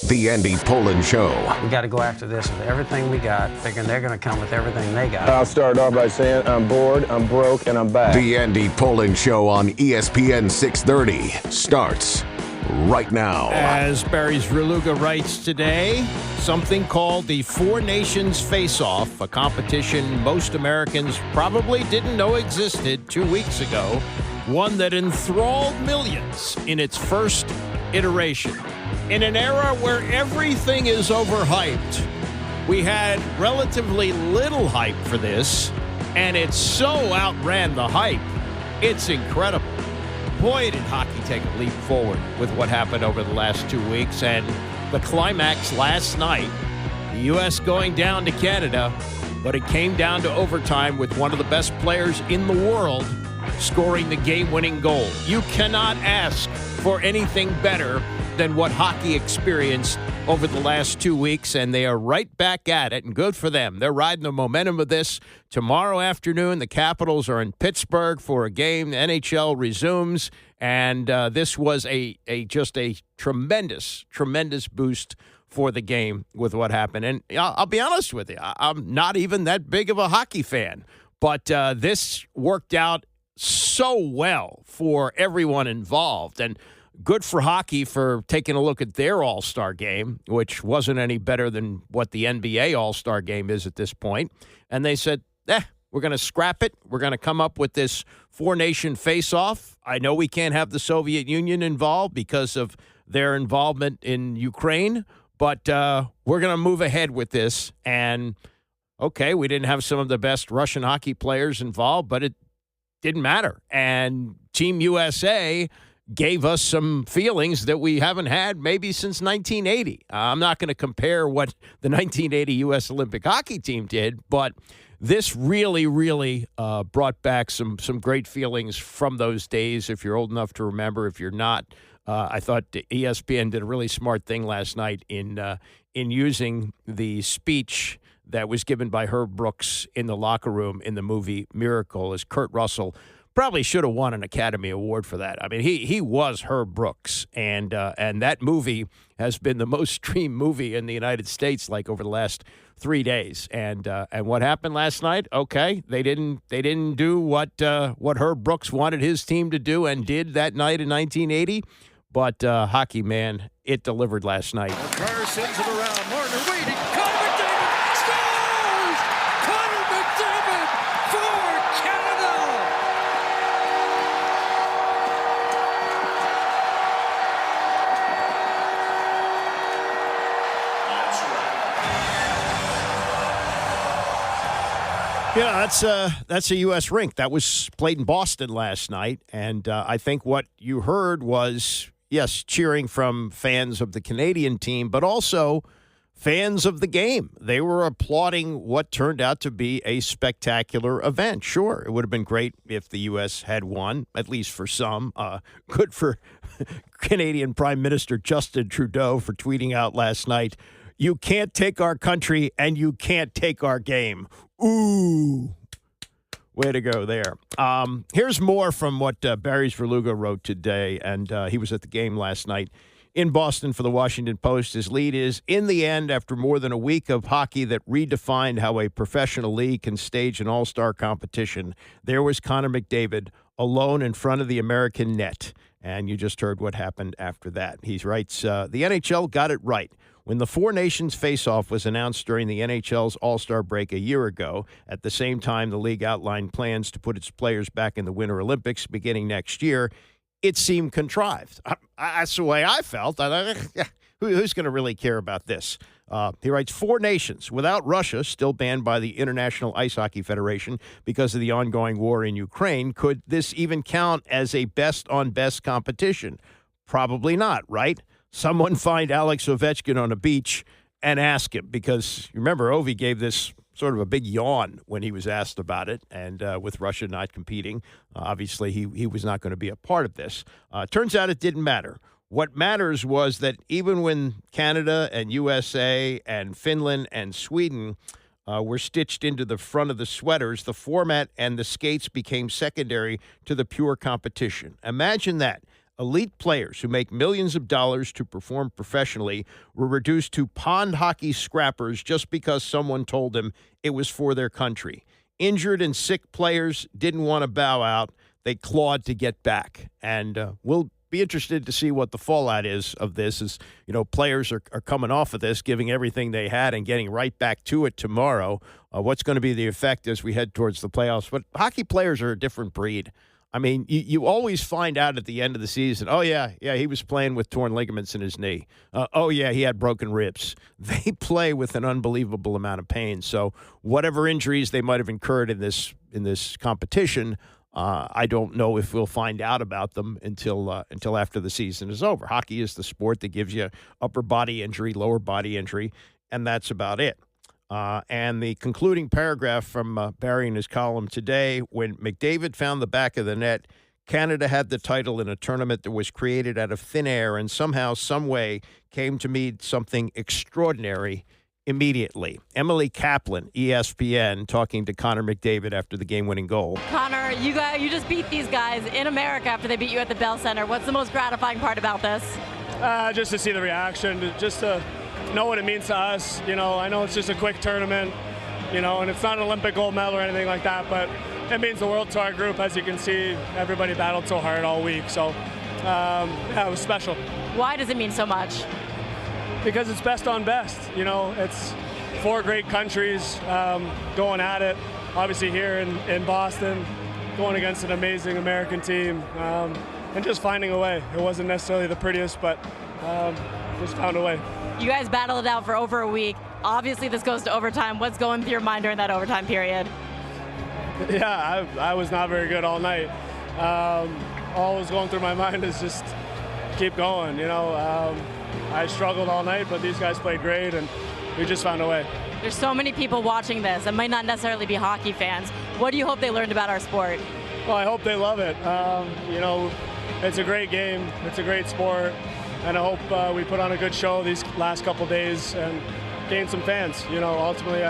The Andy Pollin Show. We got to go after this with everything we got, thinking they're going to come with everything they got. I'll start off by saying I'm bored, I'm broke, and I'm back. The Andy Pollin Show on ESPN 630 starts right now. As Barry Zreluga writes today, something called the Four Nations Faceoff, a competition most Americans probably didn't know existed 2 weeks ago, one that enthralled millions in its first iteration. In an era where everything is overhyped, we had relatively little hype for this, and it so outran the hype. It's incredible. Boy, did hockey take a leap forward with what happened over the last 2 weeks, and the climax last night, the U.S. going down to Canada, but it came down to overtime with one of the best players in the world scoring the game-winning goal. You cannot ask for anything better than what hockey experienced over the last 2 weeks, and they are right back at it, and good for them. They're riding the momentum of this. Tomorrow afternoon, the Capitals are in Pittsburgh for a game. The NHL resumes, and this was just a tremendous boost for the game with what happened. And I'll be honest with you, I'm not even that big of a hockey fan, but this worked out so well for everyone involved, and good for hockey for taking a look at their All-Star game, which wasn't any better than what the NBA All-Star game is at this point. And they said, we're going to scrap it. We're going to come up with this Four Nation Faceoff. I know we can't have the Soviet Union involved because of their involvement in Ukraine, but we're going to move ahead with this. And, okay, we didn't have some of the best Russian hockey players involved, but it didn't matter. And Team USA gave us some feelings that we haven't had maybe since 1980. I'm not going to compare what the 1980 U.S. Olympic hockey team did, but this really brought back some great feelings from those days, if you're old enough to remember. If you're not, I thought ESPN did a really smart thing last night in using the speech that was given by Herb Brooks in the locker room in the movie Miracle, as Kurt Russell probably should have won an Academy Award for that. I mean, he was Herb Brooks, and that movie has been the most streamed movie in the United States, like over the last 3 days. And what happened last night? Okay, they didn't do what Herb Brooks wanted his team to do and did that night in 1980. But hockey, man, it delivered last night. Carr sends it around. Marner waiting. Connor McDavid scores! Connor McDavid for Canada! Yeah, that's a U.S. rink. That was played in Boston last night, and I think what you heard was, yes, cheering from fans of the Canadian team, but also fans of the game. They were applauding what turned out to be a spectacular event. Sure, it would have been great if the U.S. had won, at least for some. Good for Canadian Prime Minister Justin Trudeau for tweeting out last night, "You can't take our country and you can't take our game." Ooh. Way to go there. Here's more from what Barry Zreluga wrote today, and he was at the game last night in Boston for the Washington Post. His lead is, in the end, after more than a week of hockey that redefined how a professional league can stage an all-star competition, there was Connor McDavid alone in front of the American net. And you just heard what happened after that. He writes, the NHL got it right. When the Four Nations Faceoff was announced during the NHL's All-Star break a year ago, at the same time the league outlined plans to put its players back in the Winter Olympics beginning next year, it seemed contrived. That's the way I felt. I thought, who's going to really care about this? He writes, Four Nations, without Russia, still banned by the International Ice Hockey Federation because of the ongoing war in Ukraine, could this even count as a best-on-best competition? Probably not, right? Someone find Alex Ovechkin on a beach and ask him, because remember, Ovi gave this sort of a big yawn when he was asked about it, and with Russia not competing, obviously he was not going to be a part of this. Turns out it didn't matter. What matters was that even when Canada and USA and Finland and Sweden were stitched into the front of the sweaters, the format and the skates became secondary to the pure competition. Imagine that. Elite players who make millions of dollars to perform professionally were reduced to pond hockey scrappers just because someone told them it was for their country. Injured and sick players didn't want to bow out. They clawed to get back. And we'll be interested to see what the fallout is of this. As you know, players are coming off of this, giving everything they had and getting right back to it tomorrow. What's going to be the effect as we head towards the playoffs? But hockey players are a different breed. I mean, you always find out at the end of the season, oh, yeah, he was playing with torn ligaments in his knee. Oh, yeah, he had broken ribs. They play with an unbelievable amount of pain. So whatever injuries they might have incurred in this competition, I don't know if we'll find out about them until after the season is over. Hockey is the sport that gives you upper body injury, lower body injury, and that's about it. And the concluding paragraph from Barry in his column today, when McDavid found the back of the net, Canada had the title in a tournament that was created out of thin air and somehow, some way, came to mean something extraordinary immediately. Emily Kaplan, ESPN, talking to Connor McDavid after the game-winning goal. Connor, you just beat these guys in America after they beat you at the Bell Center. What's the most gratifying part about this? Just to see the reaction, just to know what it means to us. You know, I know it's just a quick tournament, you know, and it's not an Olympic gold medal or anything like that, but it means the world to our group. As you can see, everybody battled so hard all week. So, it was special. Why does it mean so much? Because it's best on best. You know, it's 4 great countries going at it. Obviously here in Boston, going against an amazing American team, and just finding a way. It wasn't necessarily the prettiest, but just found a way. You guys battled it out for over a week. Obviously, this goes to overtime. What's going through your mind during that overtime period? Yeah, I was not very good all night. All was going through my mind is just keep going. You know, I struggled all night, but these guys played great, and we just found a way. There's so many people watching this that might not necessarily be hockey fans. What do you hope they learned about our sport? Well, I hope they love it. You know, it's a great game. It's a great sport. And I hope we put on a good show these last couple days and gain some fans. You know, ultimately,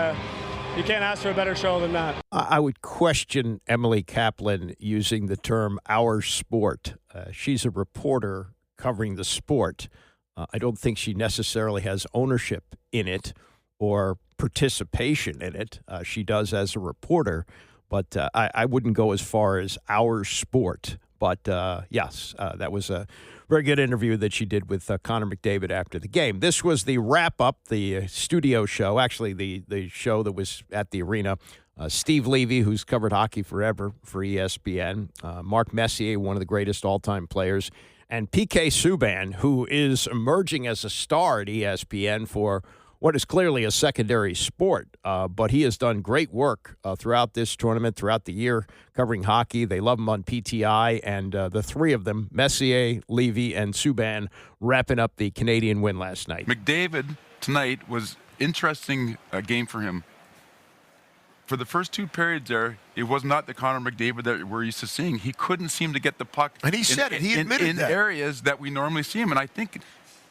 you can't ask for a better show than that. I would question Emily Kaplan using the term "our sport." She's a reporter covering the sport. I don't think she necessarily has ownership in it or participation in it. She does as a reporter, but I wouldn't go as far as "our sport." But yes, that was a very good interview that she did with Connor McDavid after the game. This was the wrap-up, the studio show, actually the show that was at the arena. Steve Levy, who's covered hockey forever for ESPN, Mark Messier, one of the greatest all-time players, and PK Subban, who is emerging as a star at ESPN for what is clearly a secondary sport, but he has done great work throughout this tournament, throughout the year, covering hockey. They love him on PTI, and the three of them, Messier, Levy, and Subban, wrapping up the Canadian win last night. McDavid tonight was interesting game for him. For the first 2 periods there, it was not the Connor McDavid that we're used to seeing. He couldn't seem to get the puck. And he said it. He admitted in that. areas that we normally see him, and I think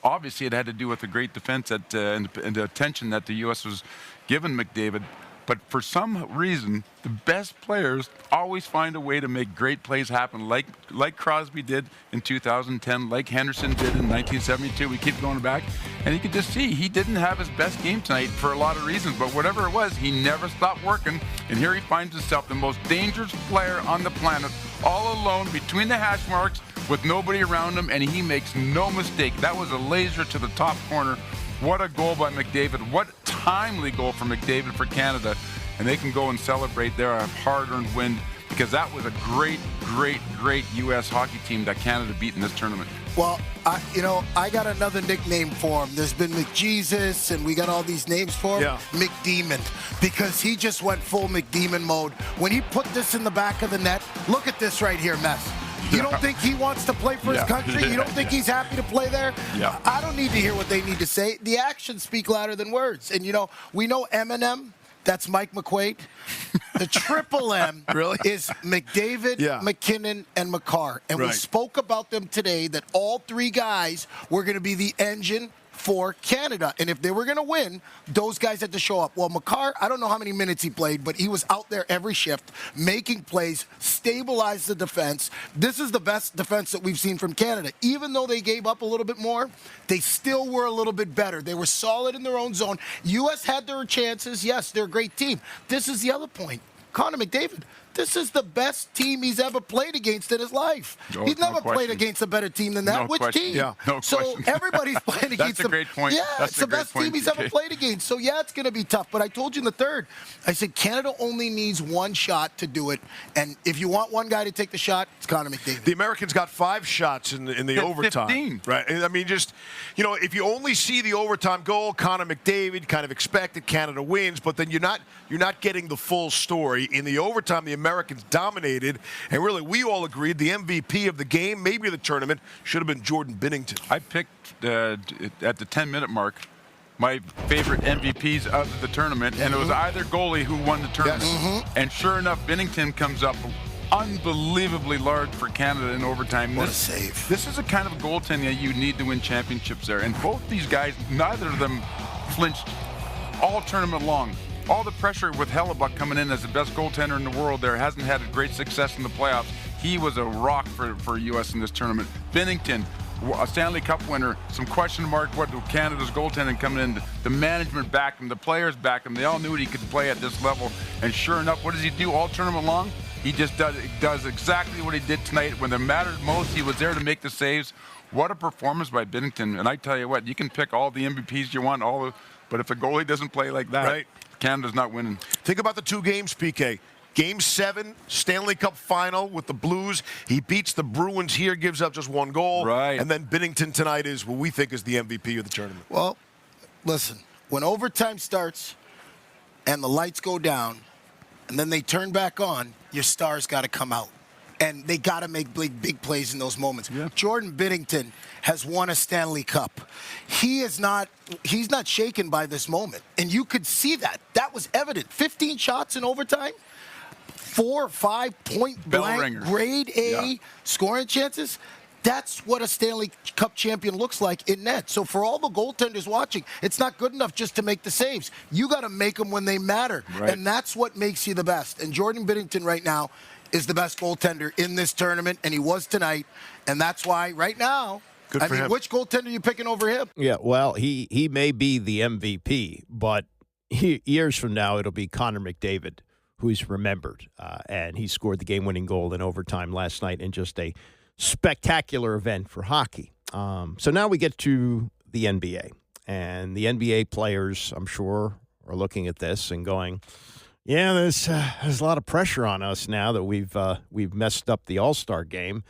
obviously it had to do with the great defense and the attention that the U.S. was giving McDavid. But for some reason, the best players always find a way to make great plays happen, like Crosby did in 2010, like Henderson did in 1972. We keep going back, and you can just see he didn't have his best game tonight for a lot of reasons. But whatever it was, he never stopped working, and here he finds himself the most dangerous player on the planet, all alone between the hash marks with nobody around him, and he makes no mistake. That was a laser to the top corner. What a goal by McDavid. What timely goal for McDavid for Canada. And they can go and celebrate their hard-earned win, because that was a great, great, great U.S. hockey team that Canada beat in this tournament. Well, I got another nickname for him. There's been McJesus, and we got all these names for him. Yeah. McDemon, because he just went full McDemon mode. When he put this in the back of the net, look at this right here, Mess. You don't think he wants to play for his country? You don't think he's happy to play there? Yeah. I don't need to hear what they need to say. The actions speak louder than words. And, you know, we know Eminem. That's Mike McQuaid. The triple M Really? is McDavid, McKinnon, and McCarr. And we spoke about them today, that all 3 guys were going to be the engine for Canada. And if they were going to win, those guys had to show up. Well, Makar, I don't know how many minutes he played, but he was out there every shift, making plays, stabilized the defense. This is the best defense that we've seen from Canada. Even though they gave up a little bit more, they still were a little bit better. They were solid in their own zone. U.S. had their chances. Yes, they're a great team. This is the other point. Connor McDavid, this is the best team he's ever played against in his life. He's never played against a better team than that. No Which question. team? Yeah. No so question. everybody's playing against That's a great point. Yeah, That's it's the best team he's ever played against. So, yeah, it's going to be tough. But I told you in the third, I said Canada only needs one shot to do it. And if you want one guy to take the shot, it's Connor McDavid. The Americans got 5 shots in the overtime. 15. Right. I mean, just, if you only see the overtime goal, Connor McDavid kind of expected Canada wins, but then you're not getting the full story. In the overtime, the Americans dominated, and really we all agreed the MVP of the game, maybe the tournament, should have been Jordan Binnington. I picked at the 10-minute mark my favorite MVPs of the tournament, and it was either goalie who won the tournament. Yes. And sure enough, Binnington comes up unbelievably large for Canada in overtime. What a save. This is a kind of goaltending that you need to win championships there. And both these guys, neither of them flinched all tournament long. All the pressure with Hellebuck coming in as the best goaltender in the world there, hasn't had a great success in the playoffs. He was a rock for U.S. in this tournament. Binnington, a Stanley Cup winner, some question mark what Canada's goaltending coming in. The management backed him, the players backed him. They all knew he could play at this level. And sure enough, what does he do all tournament long? He just does exactly what he did tonight. When it mattered most, he was there to make the saves. What a performance by Binnington. And I tell you what, you can pick all the MVPs you want, but if a goalie doesn't play like that, right, Canada's not winning. Think about the 2 games, PK. Game 7, Stanley Cup final with the Blues. He beats the Bruins here, gives up just 1 goal. Right. And then Binnington tonight is what we think is the MVP of the tournament. Well, listen, when overtime starts and the lights go down and then they turn back on, your stars got to come out. And they got to make big plays in those moments. Yeah. Jordan Binnington has won a Stanley Cup. He's not shaken by this moment. And you could see that. That was evident. 15 shots in overtime, 4 or 5 point blank, grade A scoring chances. That's what a Stanley Cup champion looks like in net. So for all the goaltenders watching, it's not good enough just to make the saves. You got to make them when they matter. Right. And that's what makes you the best. And Jordan Binnington right now is the best goaltender in this tournament, and he was tonight. And that's why right now, which goaltender are you picking over him? Yeah, well, he may be the MVP, but years from now it'll be Connor McDavid who's remembered. And he scored the game-winning goal in overtime last night in just a spectacular event for hockey. So now we get to the NBA. And the NBA players, I'm sure, are looking at this and going, yeah, there's a lot of pressure on us now that we've messed up the All-Star game.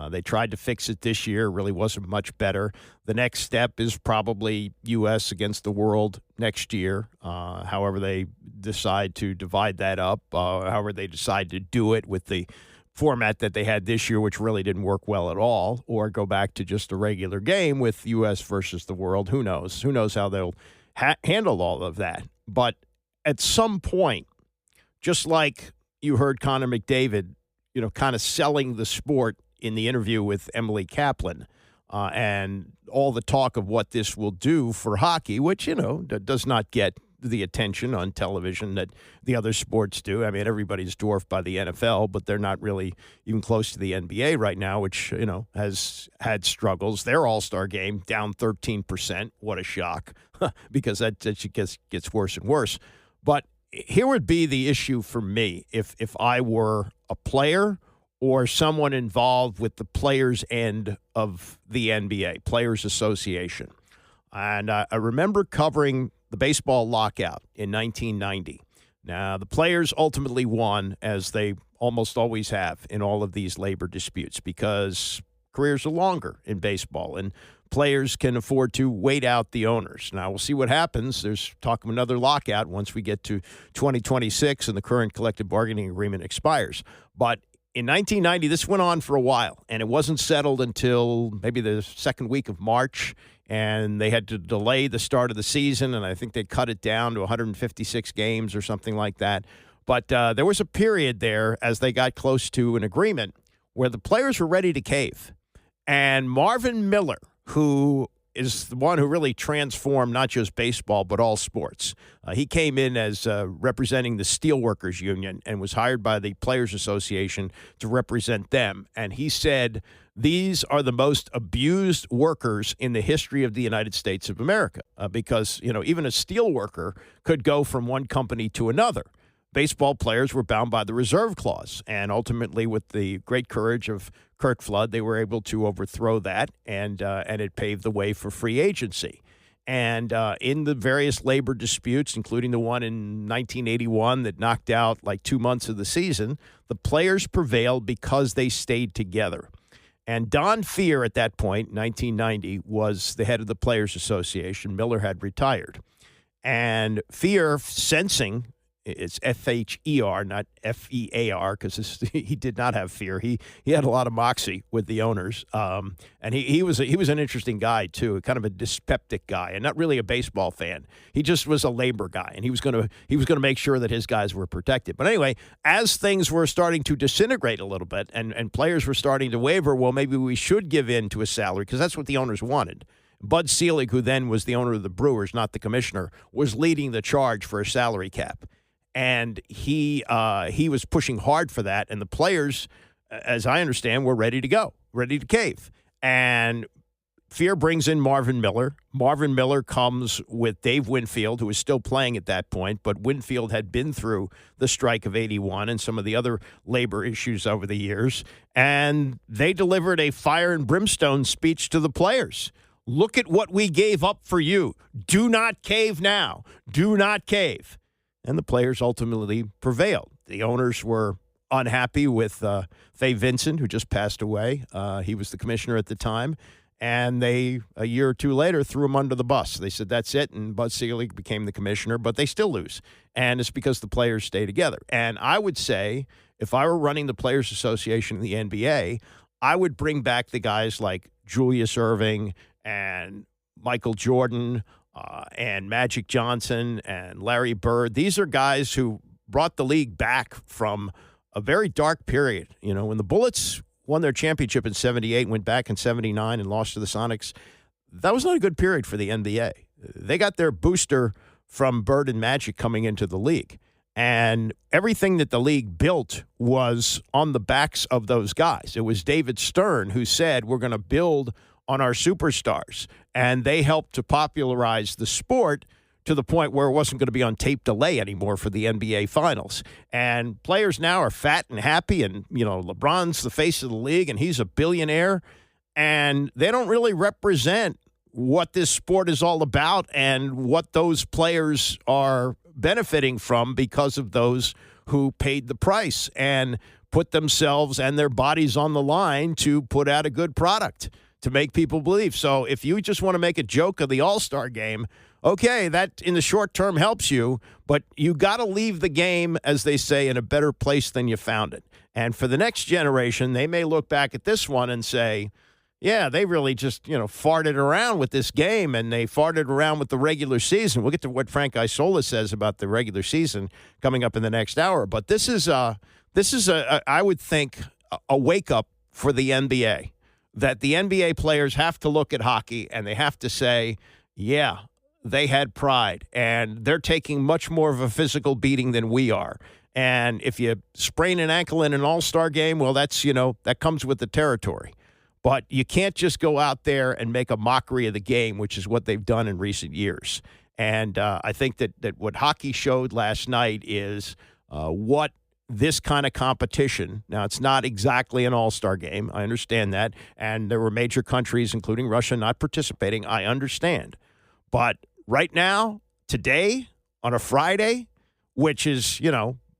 They tried to fix it this year. It really wasn't much better. The next step is probably U.S. against the world next year, however they decide to divide that up, however they decide to do it with the format that they had this year, which really didn't work well at all, or go back to just a regular game with U.S. versus the world. Who knows? Who knows how they'll handle all of that? But at some point, just like you heard Connor McDavid, kind of selling the sport in the interview with Emily Kaplan, and all the talk of what this will do for hockey, which, does not get the attention on television that the other sports do. I mean, everybody's dwarfed by the NFL, but they're not really even close to the NBA right now, which, has had struggles. Their All-Star game down 13%. What a shock, because that gets worse and worse. But here would be the issue for me if I were a player or someone involved with the players' end of the NBA, Players Association. And I remember covering the baseball lockout in 1990. Now, the players ultimately won, as they almost always have in all of these labor disputes, because careers are longer in baseball, and players can afford to wait out the owners. Now, we'll see what happens. There's talk of another lockout once we get to 2026 and the current collective bargaining agreement expires. But in 1990, this went on for a while, and it wasn't settled until maybe the second week of March, and they had to delay the start of the season, and I think they cut it down to 156 games or something like that. But there was a period there as they got close to an agreement where the players were ready to cave. And Marvin Miller, who is the one who really transformed not just baseball but all sports. He came in as representing the Steelworkers Union and was hired by the Players Association to represent them. And he said, these are the most abused workers in the history of the United States of America because, even a steel worker could go from one company to another. Baseball players were bound by the reserve clause, and ultimately, with the great courage of Curt Flood, they were able to overthrow that, and it paved the way for free agency. And in the various labor disputes, including the one in 1981 that knocked out like 2 months of the season, the players prevailed because they stayed together. And Don Fehr at that point, 1990, was the head of the Players Association. Miller had retired. And Fehr, sensing, it's F-H-E-R, not F-E-A-R, because he did not have fear. He had a lot of moxie with the owners, and he was an interesting guy too, kind of a dyspeptic guy, and not really a baseball fan. He just was a labor guy, and he was going to make sure that his guys were protected. But anyway, as things were starting to disintegrate a little bit, and players were starting to waver, well, maybe we should give in to a salary because that's what the owners wanted. Bud Selig, who then was the owner of the Brewers, not the commissioner, was leading the charge for a salary cap. And he was pushing hard for that, and the players, as I understand, were ready to go, ready to cave. And Fehr brings in Marvin Miller. Marvin Miller comes with Dave Winfield, who was still playing at that point, but Winfield had been through the strike of 81 and some of the other labor issues over the years. And they delivered a fire and brimstone speech to the players. Look at what we gave up for you. Do not cave now. Do not cave. And the players ultimately prevailed. The owners were unhappy with Fay Vincent, who just passed away. He was the commissioner at the time. And they, a year or two later, threw him under the bus. They said, that's it, and Bud Selig became the commissioner, but they still lose. And it's because the players stay together. And I would say, if I were running the Players Association in the NBA, I would bring back the guys like Julius Erving and Michael Jordan, and Magic Johnson and Larry Bird. These are guys who brought the league back from a very dark period. When the Bullets won their championship in 78, went back in 79 and lost to the Sonics, that was not a good period for the NBA. They got their booster from Bird and Magic coming into the league. And everything that the league built was on the backs of those guys. It was David Stern who said, we're going to build on our superstars. And they helped to popularize the sport to the point where it wasn't going to be on tape delay anymore for the NBA Finals. And players now are fat and happy, and, LeBron's the face of the league, and he's a billionaire. And they don't really represent what this sport is all about and what those players are benefiting from because of those who paid the price and put themselves and their bodies on the line to put out a good product to make people believe. So if you just want to make a joke of the All-Star game, okay, that in the short term helps you, but you got to leave the game, as they say, in a better place than you found it. And for the next generation, they may look back at this one and say, yeah, they really just, farted around with this game, and they farted around with the regular season. We'll get to what Frank Isola says about the regular season coming up in the next hour. But this is I would think, a wake-up for the NBA. That the NBA players have to look at hockey and they have to say, yeah, they had pride, and they're taking much more of a physical beating than we are. And if you sprain an ankle in an all-star game, well, that's, that comes with the territory. But you can't just go out there and make a mockery of the game, which is what they've done in recent years. And I think that what hockey showed last night is what this kind of competition. Now, it's not exactly an all-star game. I understand that. And there were major countries, including Russia, not participating. I understand. But right now, today, on a Friday, which is,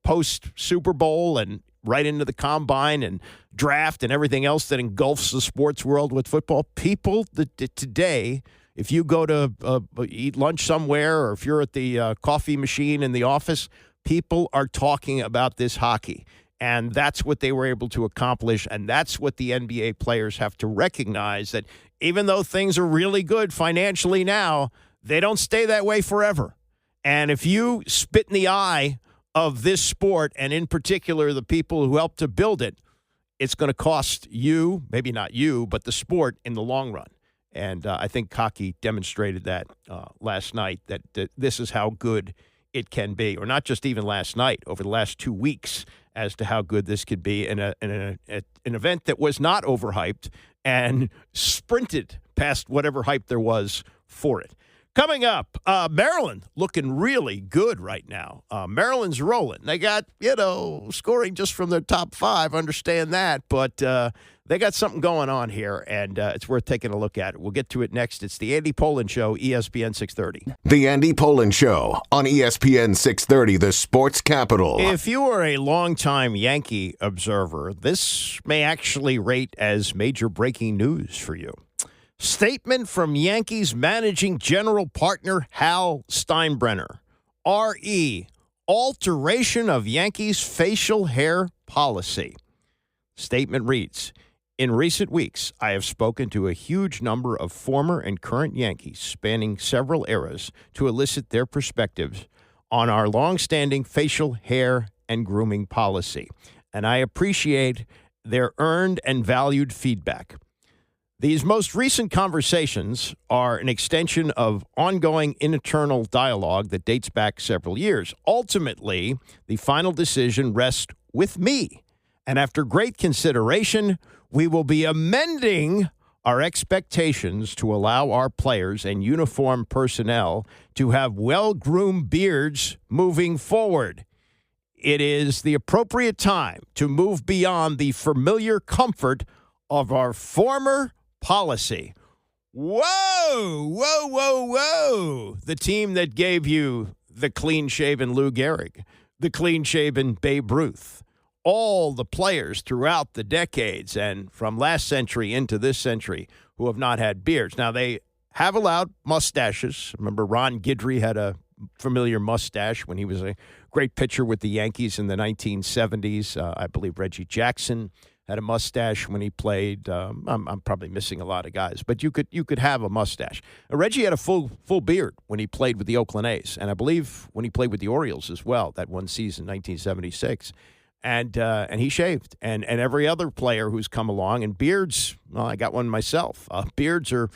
post-Super Bowl and right into the combine and draft and everything else that engulfs the sports world with football, people today, if you go to eat lunch somewhere or if you're at the coffee machine in the office, people are talking about this hockey, and that's what they were able to accomplish, and that's what the NBA players have to recognize, that even though things are really good financially now, they don't stay that way forever. And if you spit in the eye of this sport, and in particular the people who helped to build it, it's going to cost you, maybe not you, but the sport in the long run. And I think hockey demonstrated that last night, that this is how good it can be, or not just even last night, over the last 2 weeks, as to how good this could be in an event that was not overhyped and sprinted past whatever hype there was for it. Coming up, Maryland looking really good right now. Maryland's rolling. They got, scoring just from their top five, understand that, but they got something going on here, and it's worth taking a look at. We'll get to it next. It's the Andy Pollin Show, ESPN 630. The Andy Pollin Show on ESPN 630, the sports capital. If you are a longtime Yankee observer, this may actually rate as major breaking news for you. Statement from Yankees managing general partner Hal Steinbrenner. R.E. Alteration of Yankees facial hair policy. Statement reads, in recent weeks, I have spoken to a huge number of former and current Yankees spanning several eras to elicit their perspectives on our longstanding facial hair and grooming policy, and I appreciate their earned and valued feedback. These most recent conversations are an extension of ongoing internal dialogue that dates back several years. Ultimately, the final decision rests with me, and after great consideration, we will be amending our expectations to allow our players and uniform personnel to have well-groomed beards moving forward. It is the appropriate time to move beyond the familiar comfort of our former policy. Whoa, whoa, whoa, whoa. The team that gave you the clean-shaven Lou Gehrig, the clean-shaven Babe Ruth, all the players throughout the decades and from last century into this century who have not had beards. Now, they have allowed mustaches. Remember, Ron Guidry had a familiar mustache when he was a great pitcher with the Yankees in the 1970s. I believe Reggie Jackson had a mustache when he played. I'm probably missing a lot of guys, but you could have a mustache. Reggie had a full beard when he played with the Oakland A's, and I believe when he played with the Orioles as well, that one season, 1976. And he shaved, and every other player who's come along, and beards, well, I got one myself. Beards are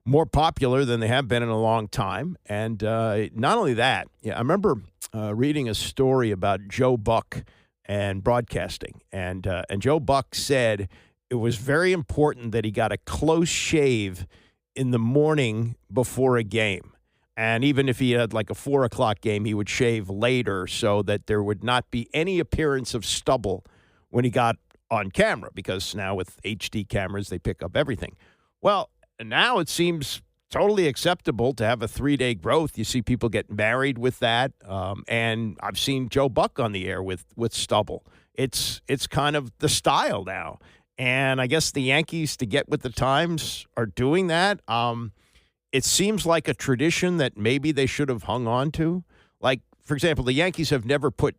more popular than they have been in a long time. And not only that, I remember reading a story about Joe Buck and broadcasting. And Joe Buck said it was very important that he got a close shave in the morning before a game. And even if he had like a 4 o'clock game, he would shave later so that there would not be any appearance of stubble when he got on camera, because now with HD cameras, they pick up everything. Well, now it seems totally acceptable to have a 3-day growth. You see people get married with that. And I've seen Joe Buck on the air with stubble. It's kind of the style now. And I guess the Yankees, to get with the times, are doing that. It seems like a tradition that maybe they should have hung on to. Like, for example, the Yankees have never put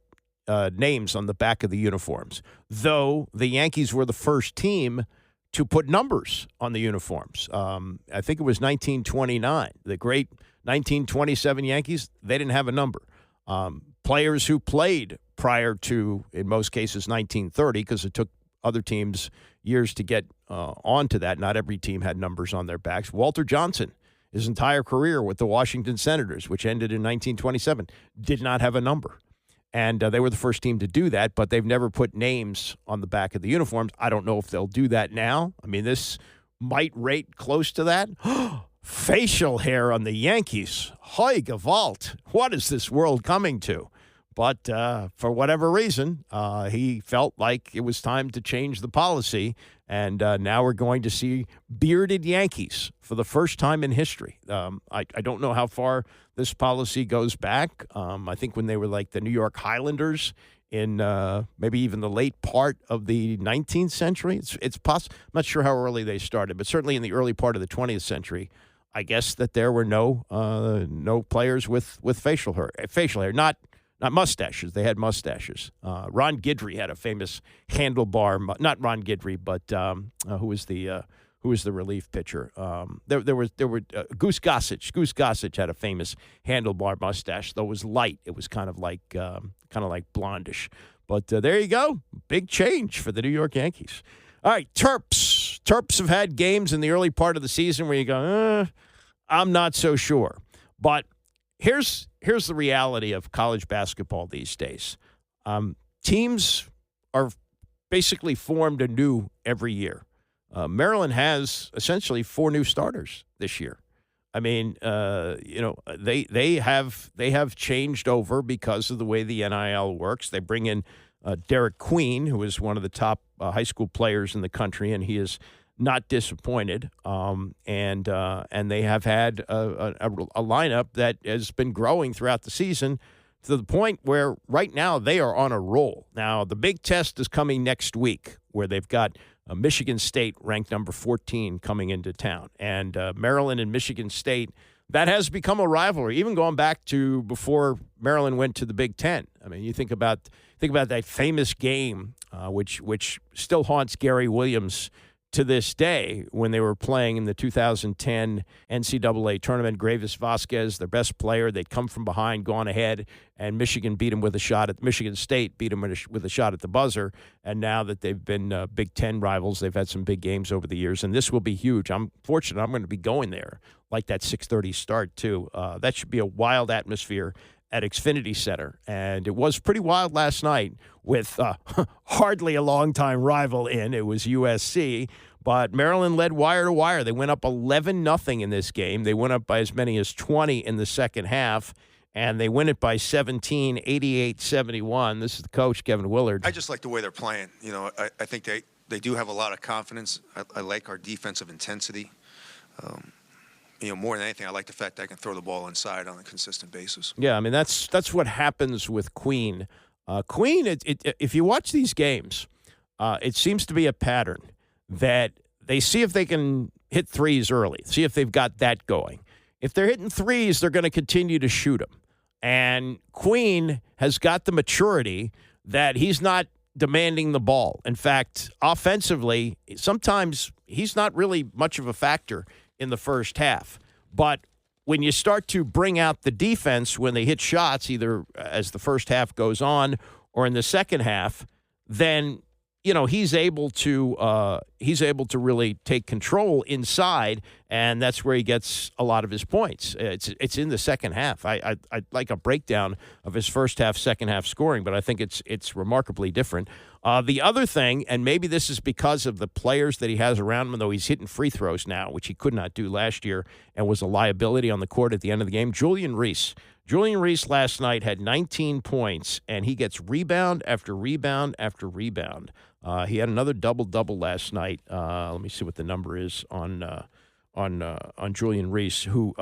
names on the back of the uniforms, though the Yankees were the first team to put numbers on the uniforms. I think it was 1929. The great 1927 Yankees, they didn't have a number. Players who played prior to, in most cases, 1930, because it took other teams years to get onto that. Not every team had numbers on their backs. Walter Johnson, his entire career with the Washington Senators, which ended in 1927, did not have a number. And they were the first team to do that, but they've never put names on the back of the uniforms. I don't know if they'll do that now. I mean, this might rate close to that. Facial hair on the Yankees. Hoi gewalt. What is this world coming to? But for whatever reason, he felt like it was time to change the policy. And now we're going to see bearded Yankees for the first time in history. I don't know how far this policy goes back. I think when they were like the New York Highlanders in maybe even the late part of the 19th century. It's possible. I'm not sure how early they started, but certainly in the early part of the 20th century, I guess that there were no players with facial hair. Not mustaches. They had mustaches. Ron Guidry had a famous handlebar. Not Ron Guidry, but who was the relief pitcher? There were Goose Gossage. Goose Gossage had a famous handlebar mustache. Though it was light. It was kind of like blondish. But there you go. Big change for the New York Yankees. All right, Terps Terps have had games in the early part of the season where you go, I'm not so sure. But here's the reality of college basketball these days. Teams are basically formed anew every year. Maryland has essentially 4 new starters this year. I mean, they have changed over because of the way the NIL works. They bring in Derek Queen, who is one of the top high school players in the country, and he is not disappointed. And they have had a lineup that has been growing throughout the season to the point where right now they are on a roll. Now, the big test is coming next week, where they've got Michigan State ranked number 14 coming into town. And Maryland and Michigan State, that has become a rivalry, even going back to before Maryland went to the Big Ten. I mean, you think about that famous game, which still haunts Gary Williams to this day, when they were playing in the 2010 NCAA tournament. Gravis Vasquez, their best player, they'd come from behind, gone ahead, and Michigan beat him with a shot at Michigan State, beat him with a shot at the buzzer. And now that they've been Big Ten rivals, they've had some big games over the years, and this will be huge. I'm fortunate I'm going to be going there, like that 6:30 start too. That should be a wild atmosphere at Xfinity Center. And it was pretty wild last night with hardly a longtime rival in. It was USC. But Maryland led wire to wire. They went up 11-0 in this game. They went up by as many as 20 in the second half. And they win it by 17, 88-71. This is the coach, Kevin Willard. I just like the way they're playing. You know, I think they do have a lot of confidence. I like our defensive intensity. More than anything, I like the fact that I can throw the ball inside on a consistent basis. Yeah, I mean, that's what happens with Queen. Queen, if you watch these games, it seems to be a pattern that they see if they can hit threes early, see if they've got that going. If they're hitting threes, they're going to continue to shoot them. And Queen has got the maturity that he's not demanding the ball. In fact, offensively, sometimes he's not really much of a factor in the first half. But when you start to bring out the defense when they hit shots, either as the first half goes on or in the second half, then he's able to really take control inside, and that's where he gets a lot of his points. It's in the second half. I'd like a breakdown of his first half, second half scoring, but I think it's remarkably different. The other thing, and maybe this is because of the players that he has around him, though he's hitting free throws now, which he could not do last year and was a liability on the court at the end of the game. Julian Reese last night had 19 points, and he gets rebound after rebound after rebound. He had another double-double last night. Let me see what the number is on Julian Reese, who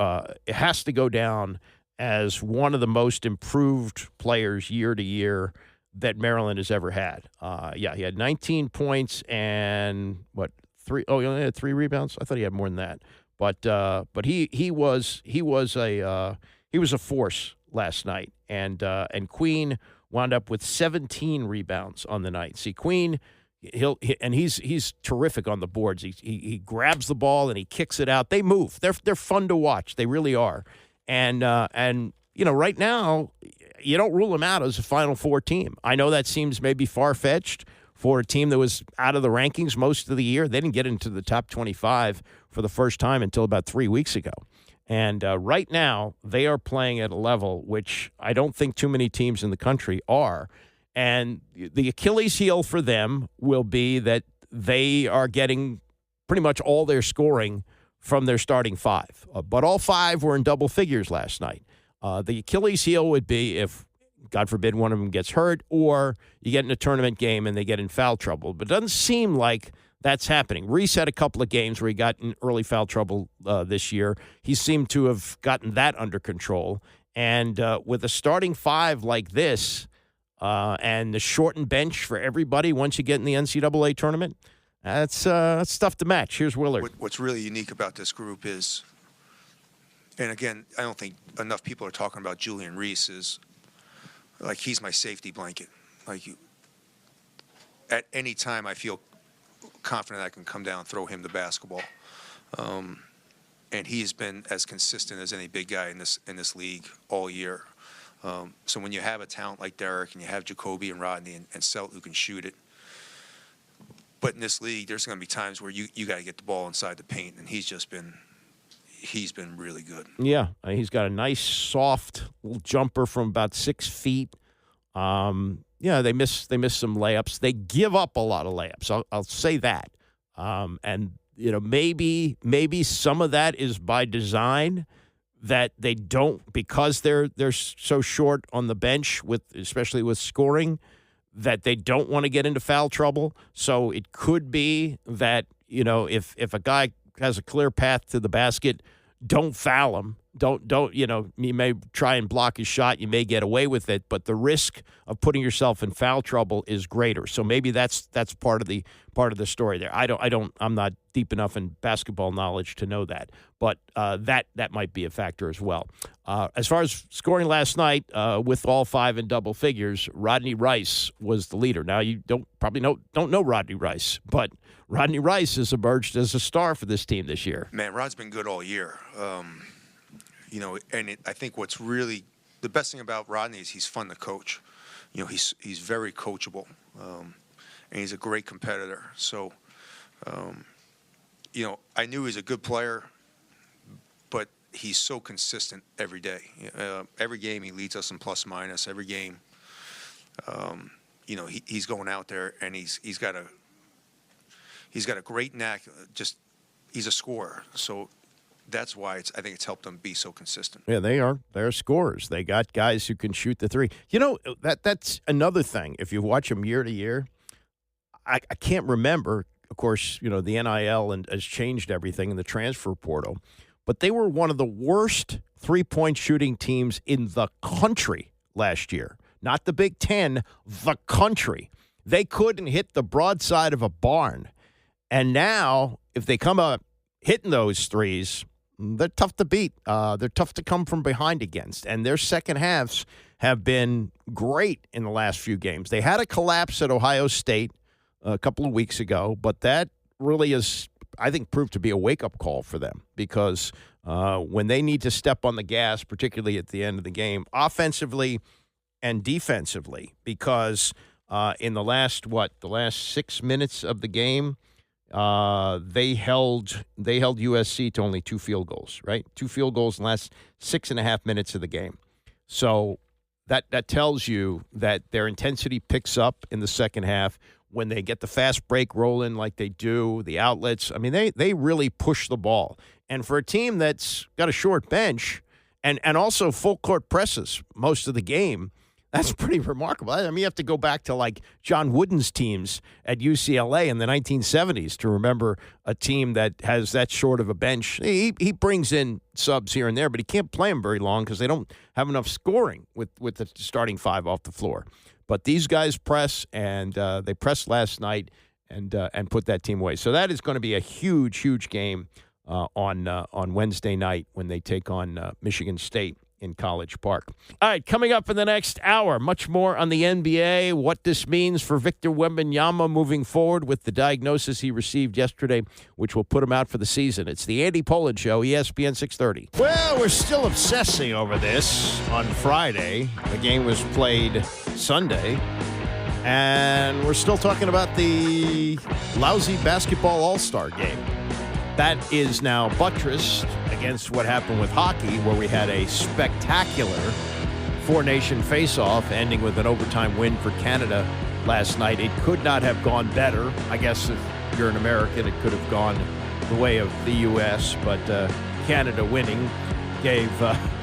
has to go down as one of the most improved players year to year that Maryland has ever had. He had 19 points and he only had 3 rebounds. I thought he had more than that. But he was a force last night, and Queen wound up with 17 rebounds on the night. See, Queen, he's terrific on the boards. He grabs the ball and he kicks it out. They move. They're fun to watch. They really are. And right now you don't rule them out as a Final Four team. I know that seems maybe far-fetched for a team that was out of the rankings most of the year. They didn't get into the top 25 for the first time until about 3 weeks ago. And right now, they are playing at a level which I don't think too many teams in the country are. And the Achilles heel for them will be that they are getting pretty much all their scoring from their starting 5. But all 5 were in double figures last night. The Achilles heel would be if, God forbid, one of them gets hurt, or you get in a tournament game and they get in foul trouble. But it doesn't seem like that's happening. Reese had a couple of games where he got in early foul trouble this year. He seemed to have gotten that under control. And with a starting 5 like this and the shortened bench for everybody once you get in the NCAA tournament, that's tough to match. Here's Willard. What's really unique about this group is, and again, I don't think enough people are talking about Julian Reese, is like he's my safety blanket. Like at any time I feel confident I can come down and throw him the basketball. And he's been as consistent as any big guy in this league all year. So when you have a talent like Derek and you have Jacoby and Rodney and Selt who can shoot it, But in this league, there's going to be times where you got to get the ball inside the paint, and he's been really good. Yeah, he's got a nice, soft little jumper from about 6 feet. They miss some layups. They give up a lot of layups. I'll say that. And maybe some of that is by design, that they don't, because they're so short on the bench especially with scoring, that they don't want to get into foul trouble. So it could be that, if a guy has a clear path to the basket, don't foul him. Don't you may try and block his shot. You may get away with it, but the risk of putting yourself in foul trouble is greater. So maybe that's part of the story there. I'm not deep enough in basketball knowledge to know that, but that might be a factor as well. As far as scoring last night, with all 5 in double figures, Rodney Rice was the leader. Now you don't know Rodney Rice, but Rodney Rice has emerged as a star for this team this year. Man, Rod's been good all year. I think what's really the best thing about Rodney is he's fun to coach. He's very coachable, and he's a great competitor. So, I knew he was a good player, but he's so consistent every day. Every game he leads us in plus minus. Every game, he's going out there and he's got a great knack. He's a scorer. So. That's why I think it's helped them be so consistent. Yeah, they are. They're scorers. They got guys who can shoot the three. That's another thing. If you watch them year to year, I can't remember. Of course, the NIL has changed everything in the transfer portal, but they were one of the worst three-point shooting teams in the country last year. Not the Big Ten, the country. They couldn't hit the broadside of a barn. And now, if they come up hitting those threes, they're tough to beat. They're tough to come from behind against. And their second halves have been great in the last few games. They had a collapse at Ohio State a couple of weeks ago, but that really is, I think, proved to be a wake-up call for them, because when they need to step on the gas, particularly at the end of the game, offensively and defensively, because in the last 6 minutes of the game, they held USC to only 2 field goals, right? 2 field goals in the last 6.5 minutes of the game. So that tells you that their intensity picks up in the second half when they get the fast break rolling like they do, the outlets. I mean, they really push the ball. And for a team that's got a short bench and also full court presses most of the game, that's pretty remarkable. I mean, you have to go back to like John Wooden's teams at UCLA in the 1970s to remember a team that has that short of a bench. He brings in subs here and there, but he can't play them very long because they don't have enough scoring with the starting 5 off the floor. But these guys press, and they pressed last night and put that team away. So that is going to be a huge, huge game on Wednesday night when they take on Michigan State in College Park. All right, coming up in the next hour, much more on the NBA, what this means for Victor Wembanyama moving forward with the diagnosis he received yesterday, which will put him out for the season. It's the Andy Pollin Show, ESPN 630. Well, we're still obsessing over this on Friday. The game was played Sunday, and we're still talking about the lousy basketball all-star game. That is now buttressed against what happened with hockey, where we had a spectacular Four Nation Faceoff ending with an overtime win for Canada last night. It could not have gone better. I guess if you're an American, it could have gone the way of the U.S., but Canada winning gave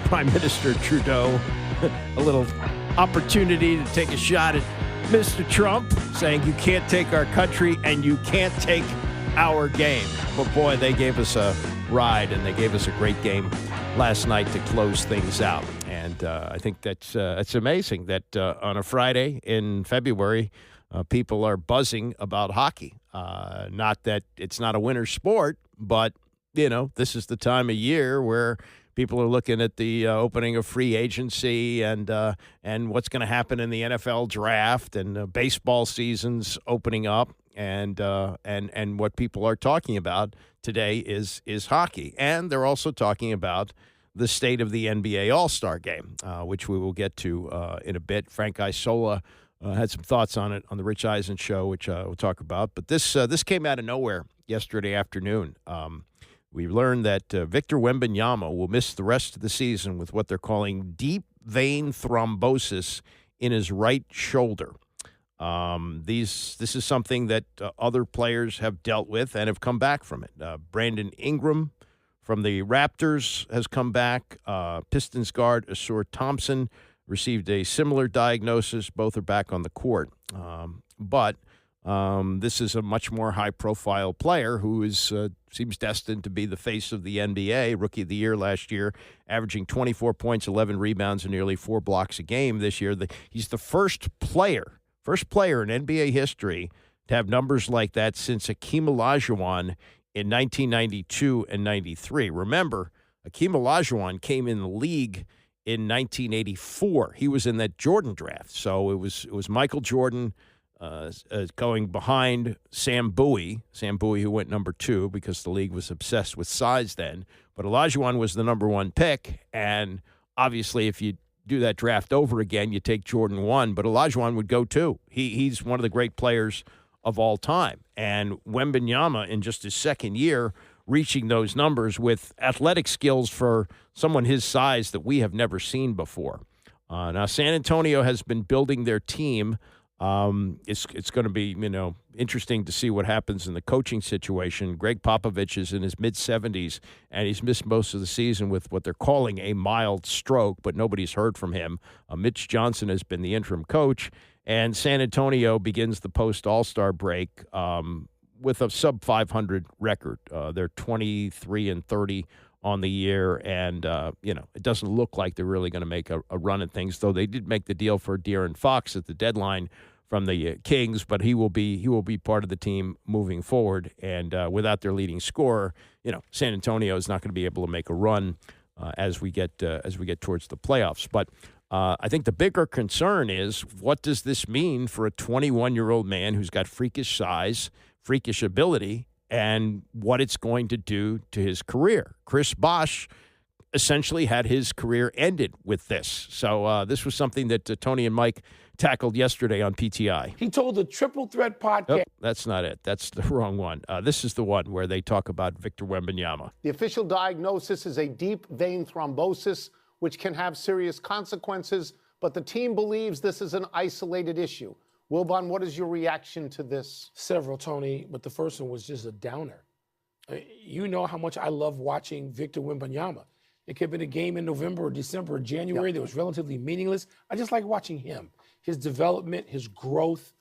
Prime Minister Trudeau a little opportunity to take a shot at Mr. Trump, saying you can't take our country and you can't take our game. But boy, they gave us a ride, and they gave us a great game last night to close things out. And I think that's amazing that on a Friday in February, people are buzzing about hockey. Not that it's not a winter sport, but this is the time of year where people are looking at the opening of free agency and what's going to happen in the NFL draft, and baseball season's opening up. And what people are talking about today is hockey. And they're also talking about the state of the NBA All-Star Game, which we will get to in a bit. Frank Isola had some thoughts on it on the Rich Eisen show, which we'll talk about. But this came out of nowhere yesterday afternoon. We learned that Victor Wembanyama will miss the rest of the season with what they're calling deep vein thrombosis in his right shoulder. This is something that other players have dealt with and have come back from it. Brandon Ingram from the Raptors has come back. Pistons guard Asur Thompson received a similar diagnosis. Both are back on the court. But this is a much more high-profile player who seems destined to be the face of the NBA, Rookie of the Year last year, averaging 24 points, 11 rebounds, and nearly 4 blocks a game this year. He's the first player in NBA history to have numbers like that since Hakeem Olajuwon in 1992 and 93. Remember, Hakeem Olajuwon came in the league in 1984. He was in that Jordan draft. So it was Michael Jordan going behind Sam Bowie, who went number 2 because the league was obsessed with size then. But Olajuwon was the number 1 pick, and obviously if you do that draft over again, you take Jordan 1, but Olajuwon would go 2. He's one of the great players of all time. And Wembanyama, in just his second year, reaching those numbers with athletic skills for someone his size that we have never seen before. Now, San Antonio has been building their team. It's going to be, interesting to see what happens in the coaching situation. Greg Popovich is in his mid-70s, and he's missed most of the season with what they're calling a mild stroke, but nobody's heard from him. Mitch Johnson has been the interim coach, and San Antonio begins the post-All-Star break with a sub-500 record. They're 23-30 on the year, and it doesn't look like they're really going to make a run at things, though they did make the deal for De'Aaron Fox at the deadline from the Kings, but he will be part of the team moving forward. And without their leading scorer, San Antonio is not going to be able to make a run as we get towards the playoffs. But I think the bigger concern is, what does this mean for a 21-year-old man who's got freakish size, freakish ability, and what it's going to do to his career? Chris Bosh essentially had his career ended with this. So this was something that Tony and Mike tackled yesterday on PTI. He told the Triple Threat podcast. Oh, that's not it. That's the wrong one. This is the one where they talk about Victor Wembanyama. The official diagnosis is a deep vein thrombosis, which can have serious consequences, but the team believes this is an isolated issue. Wilbon, what is your reaction to this? Several, Tony, but the first one was just a downer. You know how much I love watching Victor Wembanyama. It could have been a game in November or December or January that was relatively meaningless. I just like watching him, his development, his growth,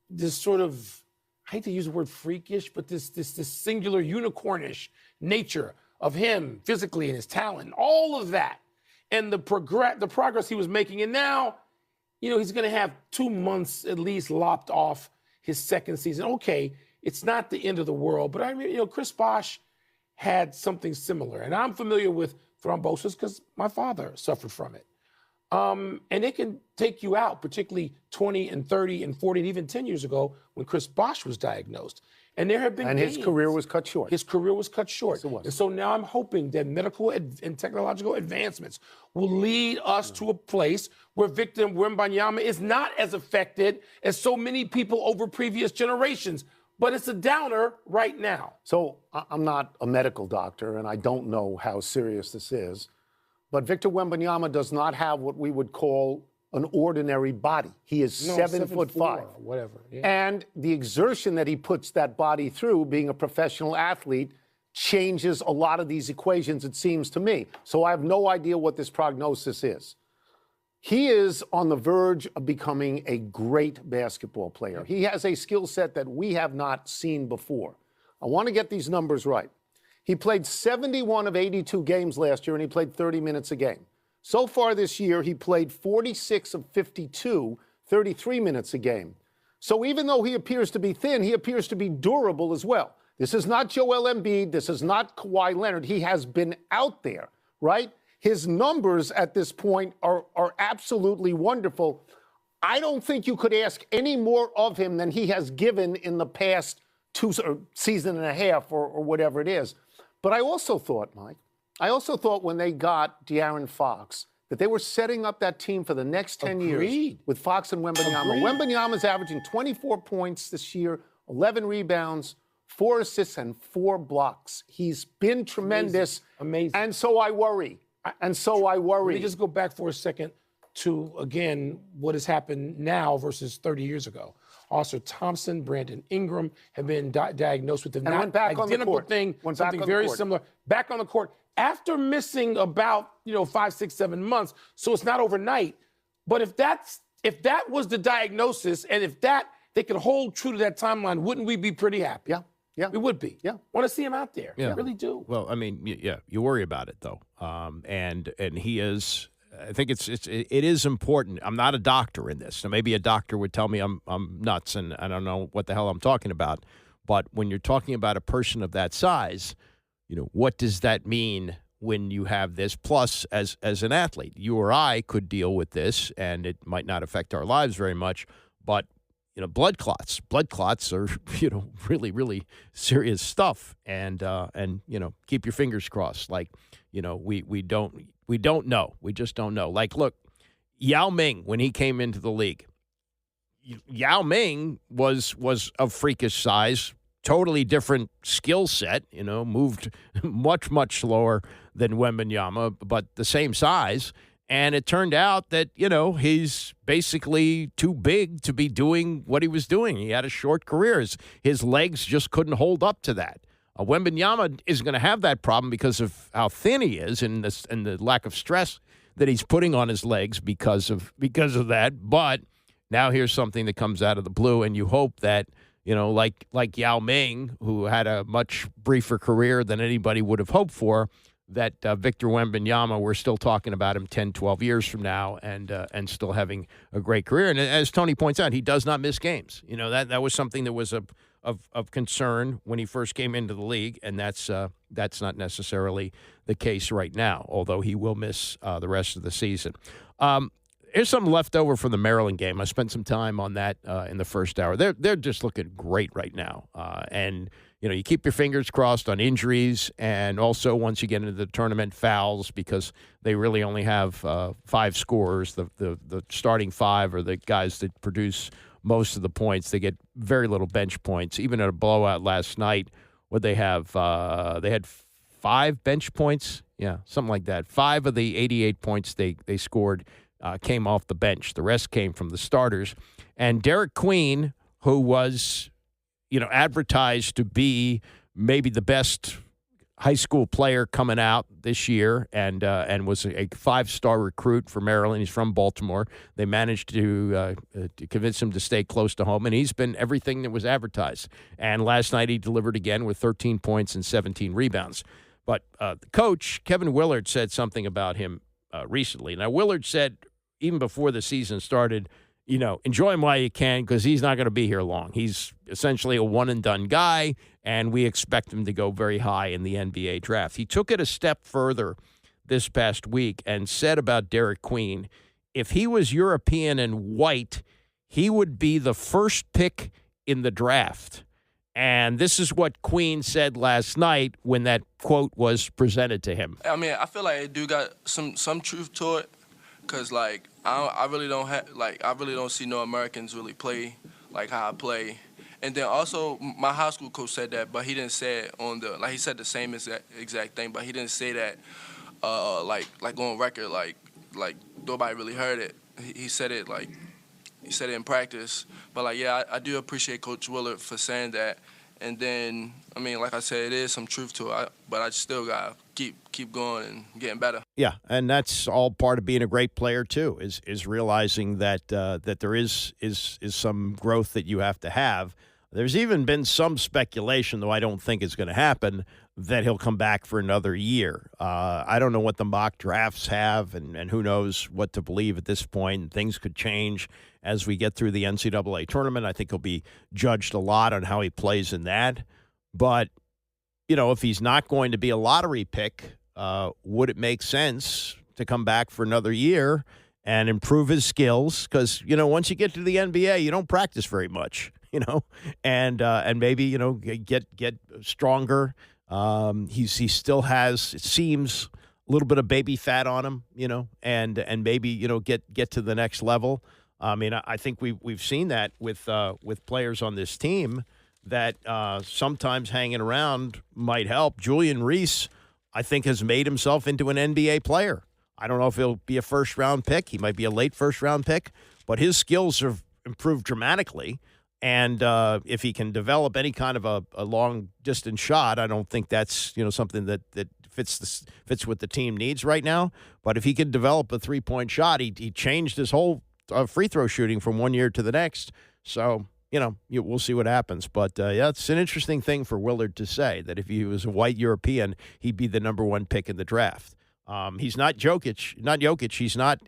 this sort of, I hate to use the word freakish, but this singular unicornish nature of him physically and his talent, all of that, and the progress he was making. And now, he's going to have 2 months at least lopped off his second season. Okay, it's not the end of the world, but Chris Bosh had something similar. And I'm familiar with thrombosis because my father suffered from it. And it can take you out, particularly 20 and 30 and 40 and even 10 years ago when Chris Bosh was diagnosed. And there have been his career was cut short. His career was cut short. Yes, it was. And so now I'm hoping that medical and technological advancements will lead us to a place where Victor Wembanyama is not as affected as so many people over previous generations. But it's a downer right now. So I'm not a medical doctor, and I don't know how serious this is. But Victor Wembanyama does not have what we would call an ordinary body. He is 7'5", whatever. Yeah. And the exertion that he puts that body through, being a professional athlete, changes a lot of these equations, it seems to me. So I have no idea what this prognosis is. He is on the verge of becoming a great basketball player. He has a skill set that we have not seen before. I want to get these numbers right. He played 71 of 82 games last year, and he played 30 minutes a game. So far this year, he played 46 of 52, 33 minutes a game. So even though he appears to be thin, he appears to be durable as well. This is not Joel Embiid. This is not Kawhi Leonard. He has been out there, right? His numbers at this point are absolutely wonderful. I don't think you could ask any more of him than he has given in the past season and a half or whatever it is. But I also thought, Mike, when they got De'Aaron Fox, that they were setting up that team for the next 10 years with Fox and Wembanyama. Wembanyama's averaging 24 points this year, 11 rebounds, 4 assists, and 4 blocks. He's been tremendous. Amazing. And so I worry. Let me just go back for a second to, again, what has happened now versus 30 years ago. Oscar Thompson, Brandon Ingram have been diagnosed with the went back on the identical court. thing, Went something back on the very court. similar. Back on the court after missing about 5, 6, 7 months. So it's not overnight. But if that was the diagnosis, and if they could hold true to that timeline, wouldn't we be pretty happy? Yeah, we would be. Yeah, want to see him out there. Yeah. I really do. Well, I mean, yeah, you worry about it though, and he is. I think it is important. I'm not a doctor in this. Now, maybe a doctor would tell me I'm nuts and I don't know what the hell I'm talking about. But when you're talking about a person of that size, what does that mean when you have this? Plus, as an athlete, you or I could deal with this, and it might not affect our lives very much. But blood clots are really, really serious stuff. And keep your fingers crossed. Like, we don't know. We just don't know. Like, look, Yao Ming, when he came into the league, Yao Ming was of freakish size, totally different skill set, moved much, much slower than Wembanyama, but the same size. And it turned out that, he's basically too big to be doing what he was doing. He had a short career. His legs just couldn't hold up to that. Wembanyama is going to have that problem because of how thin he is and the lack of stress that he's putting on his legs because of that. But now here's something that comes out of the blue, and you hope that, like Yao Ming, who had a much briefer career than anybody would have hoped for, that Victor Wembanyama, we're still talking about him 10, 12 years from now and still having a great career. And as Tony points out, he does not miss games. That was something that was of concern when he first came into the league, and that's not necessarily the case right now, although he will miss the rest of the season. Here's something left over from the Maryland game. I spent some time on that in the first hour. They're just looking great right now, and you keep your fingers crossed on injuries, and also once you get into the tournament, fouls, because they really only have 5 scorers. The starting 5 are the guys that produce most of the points. They get very little bench points. Even at a blowout last night, what they have, they had 5 bench points. Yeah, something like that. 5 of the 88 points they scored came off the bench. The rest came from the starters. And Derek Queen, who was, advertised to be maybe the best high school player coming out this year, and was a 5-star recruit for Maryland. He's from Baltimore. They managed to convince him to stay close to home, and he's been everything that was advertised. And last night he delivered again with 13 points and 17 rebounds. But the coach, Kevin Willard, said something about him recently. Now, Willard said even before the season started, enjoy him while you can, because he's not going to be here long. He's essentially a one-and-done guy, and we expect him to go very high in the NBA draft. He took it a step further this past week and said about Derek Queen, if he was European and white, he would be the first pick in the draft. And this is what Queen said last night when that quote was presented to him. I mean, I feel like it do got some truth to it, because, I really don't see no Americans really play like how I play. And then also, my high school coach said that, but he didn't say it he said the same exact thing, but he didn't say that, on record, like nobody really heard it. He said it, he said it in practice. But, I do appreciate Coach Willard for saying that. And then, like I said, it is some truth to it, but I still got to keep going and getting better. Yeah, and that's all part of being a great player too, is realizing that that there is some growth that you have to have. There's even been some speculation, though I don't think it's going to happen, that he'll come back for another year. I don't know what the mock drafts have, and who knows what to believe at this point. Things could change as we get through the NCAA tournament. I think he'll be judged a lot on how he plays in that. But, if he's not going to be a lottery pick, would it make sense to come back for another year and improve his skills? Because, once you get to the NBA, you don't practice very much, and maybe, get stronger. He still has, it seems little bit of baby fat on him, and maybe get to the next level. I mean, I think we've seen that with players on this team that sometimes hanging around might help. Julian Reese, I think, has made himself into an NBA player. I don't know if he'll be a first-round pick. He might be a late first-round pick, but his skills have improved dramatically. And if he can develop any kind of a long-distance shot, I don't think that's something that fits what the team needs right now. But if he can develop a three-point shot, he changed his whole free throw shooting from one year to the next. So we'll see what happens. But it's an interesting thing for Willard to say that if he was a white European, he'd be the number one pick in the draft. He's not Jokic. He's not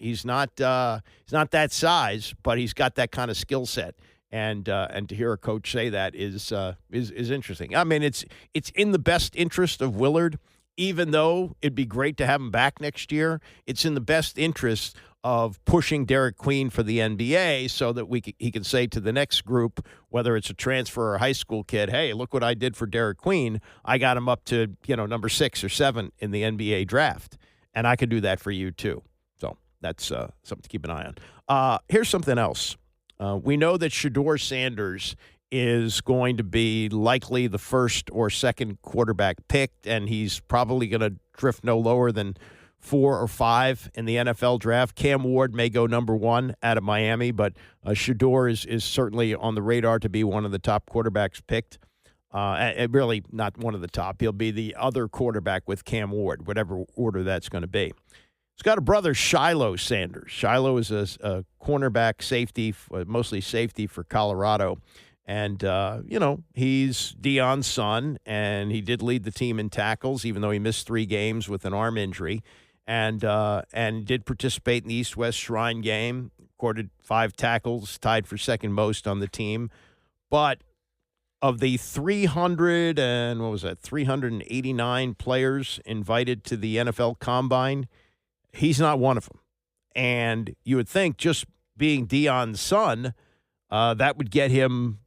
that size, but he's got that kind of skill set. And to hear a coach say that is interesting. I mean, it's in the best interest of Willard, even though it'd be great to have him back next year. It's in the best interest of pushing Derek Queen for the NBA so that he can say to the next group, whether it's a transfer or a high school kid, hey, look what I did for Derek Queen. I got him up to number 6 or 7 in the NBA draft, and I could do that for you too. So that's something to keep an eye on. Here's something else. We know that Shedeur Sanders is going to be likely the first or second quarterback picked, and he's probably going to drift no lower than 4 or 5 in the NFL draft. Cam Ward may go number 1 out of Miami, but Shedeur is certainly on the radar to be one of the top quarterbacks picked. Really not one of the top. He'll be the other quarterback with Cam Ward, whatever order that's going to be. He's got a brother, Shiloh Sanders. Shiloh is a cornerback safety, mostly safety for Colorado. And, he's Deion's son, and he did lead the team in tackles, even though he missed 3 games with an arm injury, and did participate in the East-West Shrine game, recorded 5 tackles, tied for second most on the team. But of the 389 players invited to the NFL Combine, he's not one of them. And you would think just being Deion's son, that would get him,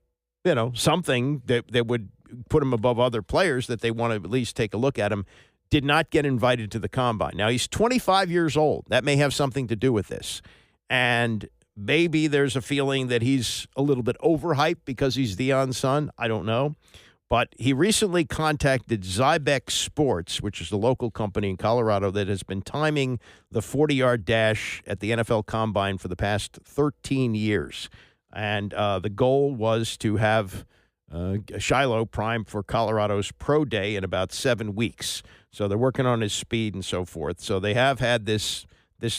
something that would put him above other players that they want to at least take a look at him. Did not get invited to the Combine. Now, he's 25 years old. That may have something to do with this. And maybe there's a feeling that he's a little bit overhyped because he's Deion's son. I don't know. But he recently contacted Zybex Sports, which is the local company in Colorado that has been timing the 40-yard dash at the NFL Combine for the past 13 years. And the goal was to have Shiloh primed for Colorado's Pro Day in about 7 weeks. So they're working on his speed and so forth. So they have had this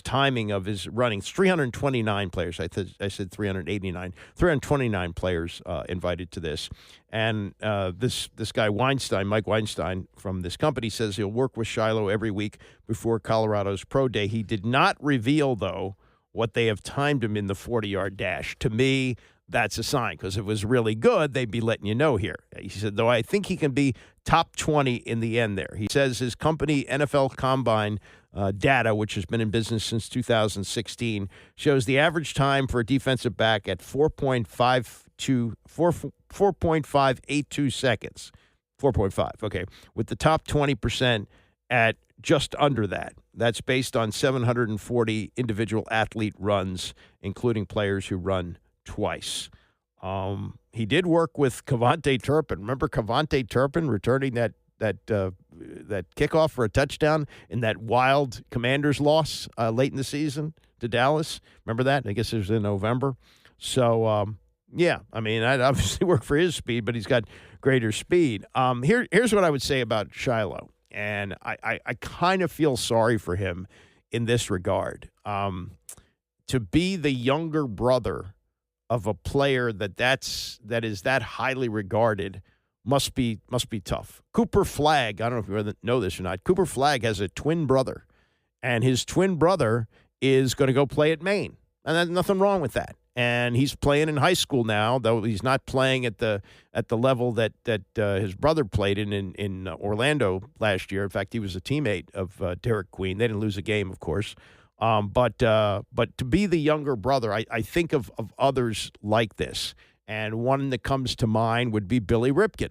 timing of his running. It's 329 players. I said 389. 329 players invited to this. And this guy Mike Weinstein from this company says he'll work with Shiloh every week before Colorado's Pro Day. He did not reveal, though, what they have timed him in the 40-yard dash. To me, that's a sign, because if it was really good, they'd be letting you know here. He said, though, I think he can be top 20 in the end there. He says his company, NFL Combine data, which has been in business since 2016, shows the average time for a defensive back at 4.582 seconds. 4.5, okay, with the top 20% at just under that. That's based on 740 individual athlete runs, including players who run twice. He did work with Kevontae Turpin. Remember Kevontae Turpin returning that kickoff for a touchdown in that wild Commanders loss late in the season to Dallas? Remember that? I guess it was in November. So, yeah, I mean, I'd obviously work for his speed, but he's got greater speed. Here's what I would say about Shiloh, and I kind of feel sorry for him in this regard. To be the younger brother of a player that is that highly regarded must be tough. Cooper Flagg, I don't know if you know this or not, Cooper Flagg has a twin brother, and his twin brother is going to go play at Maine. And there's nothing wrong with that. And he's playing in high school now, though he's not playing at the level that his brother played in Orlando last year. In fact, he was a teammate of Derek Queen. They didn't lose a game, of course. But to be the younger brother, I think of others like this. And one that comes to mind would be Billy Ripken.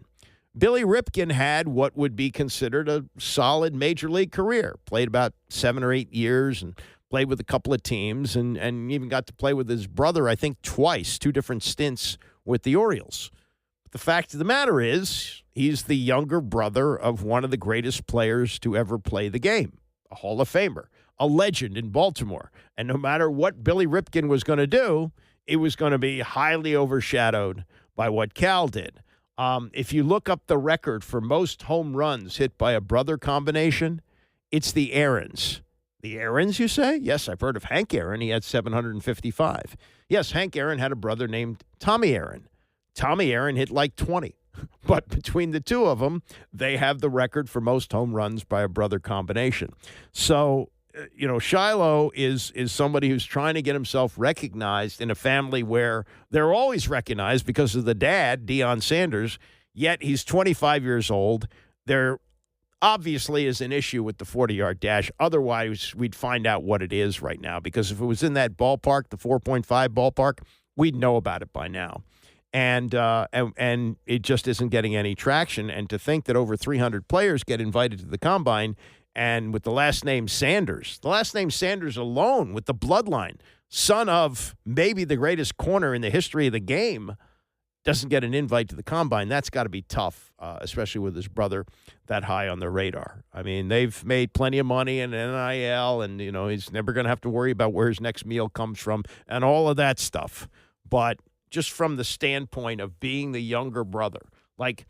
Billy Ripken had what would be considered a solid major league career. Played about 7 or 8 years and played with a couple of teams and even got to play with his brother, I think, twice, 2 different stints with the Orioles. But the fact of the matter is, he's the younger brother of one of the greatest players to ever play the game, a Hall of Famer, a legend in Baltimore. And no matter what Billy Ripken was going to do, it was going to be highly overshadowed by what Cal did. If you look up the record for most home runs hit by a brother combination, it's the Aarons. The Aarons, you say? Yes, I've heard of Hank Aaron. He had 755. Yes, Hank Aaron had a brother named Tommy Aaron. Tommy Aaron hit like 20. But between the two of them, they have the record for most home runs by a brother combination. So, Shiloh is somebody who's trying to get himself recognized in a family where they're always recognized because of the dad, Deion Sanders, yet he's 25 years old. There obviously is an issue with the 40-yard dash. Otherwise, we'd find out what it is right now, because if it was in that ballpark, the 4.5 ballpark, we'd know about it by now. And it just isn't getting any traction. And to think that over 300 players get invited to the Combine, and with the last name Sanders alone, with the bloodline, son of maybe the greatest corner in the history of the game, doesn't get an invite to the Combine, that's got to be tough, especially with his brother that high on the radar. I mean, they've made plenty of money in NIL, and, he's never going to have to worry about where his next meal comes from and all of that stuff. But just from the standpoint of being the younger brother, like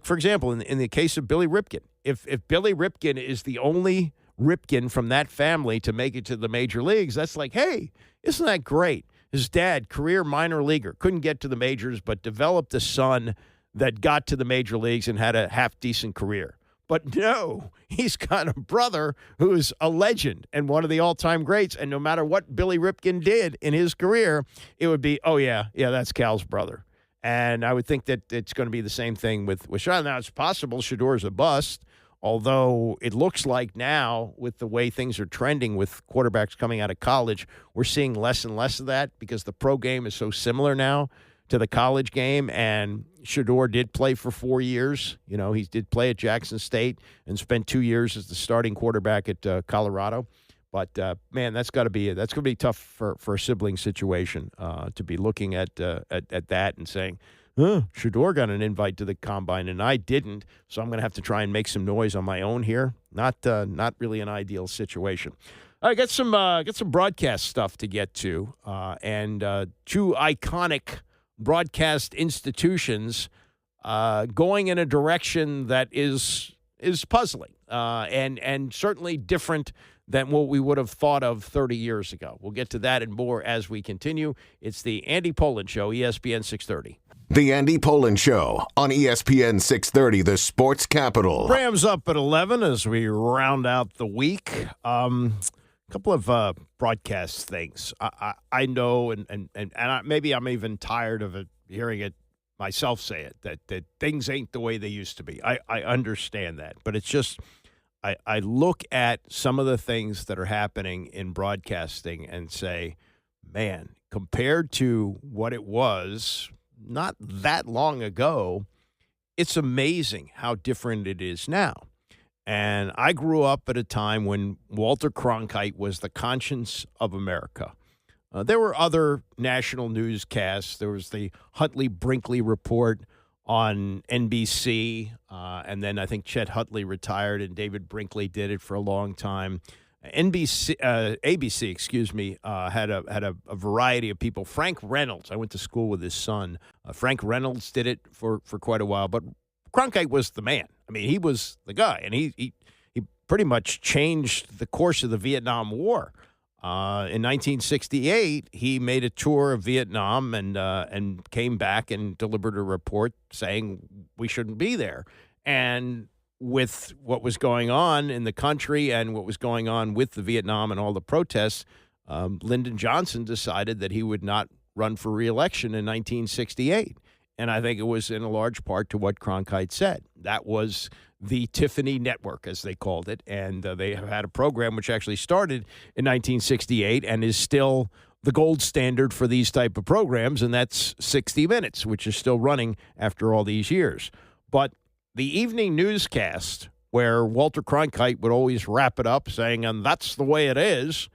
for example, in the case of Billy Ripken, if Billy Ripken is the only Ripken from that family to make it to the major leagues, that's like, hey, isn't that great? His dad, career minor leaguer, couldn't get to the majors, but developed a son that got to the major leagues and had a half-decent career. But no, he's got a brother who's a legend and one of the all-time greats, and no matter what Billy Ripken did in his career, it would be, oh, yeah, that's Cal's brother. And I would think that it's going to be the same thing with Shador. Now, it's possible Shador's a bust, although it looks like now, with the way things are trending with quarterbacks coming out of college, we're seeing less and less of that because the pro game is so similar now to the college game. And Shador did play for 4 years. He did play at Jackson State and spent 2 years as the starting quarterback at Colorado. But, man, that's going to be tough for a sibling situation to be looking at that and saying, Shador got an invite to the Combine and I didn't, so I'm going to have to try and make some noise on my own here. Not really an ideal situation. I got some broadcast stuff to get to, and 2 iconic broadcast institutions going in a direction that is puzzling and certainly different than what we would have thought of 30 years ago. We'll get to that and more as we continue. It's the Andy Pollin Show, ESPN 630. The Andy Pollin Show on ESPN 630, the sports capital. Rams up at 11 as we round out the week. A couple of broadcast things. I know, and maybe I'm even tired of hearing it myself say it, that things ain't the way they used to be. I understand that, but it's just I look at some of the things that are happening in broadcasting and say, man, compared to what it was not that long ago, it's amazing how different it is now. And I grew up at a time when Walter Cronkite was the conscience of America. There were other national newscasts. There was the Huntley-Brinkley Report on NBC, and then I think Chet Huntley retired and David Brinkley did it for a long time. ABC, had a variety of people. Frank Reynolds, I went to school with his son. Frank Reynolds did it for quite a while, but Cronkite was the man. I mean, he was the guy, and he pretty much changed the course of the Vietnam War. In 1968, he made a tour of Vietnam and came back and delivered a report saying we shouldn't be there. And with what was going on in the country and what was going on with the Vietnam and all the protests, Lyndon Johnson decided that he would not run for re-election in 1968. And I think it was in a large part to what Cronkite said. That was the Tiffany Network, as they called it. And they have had a program which actually started in 1968 and is still the gold standard for these type of programs, and that's 60 Minutes, which is still running after all these years. But the evening newscast, where Walter Cronkite would always wrap it up saying, and that's the way it is,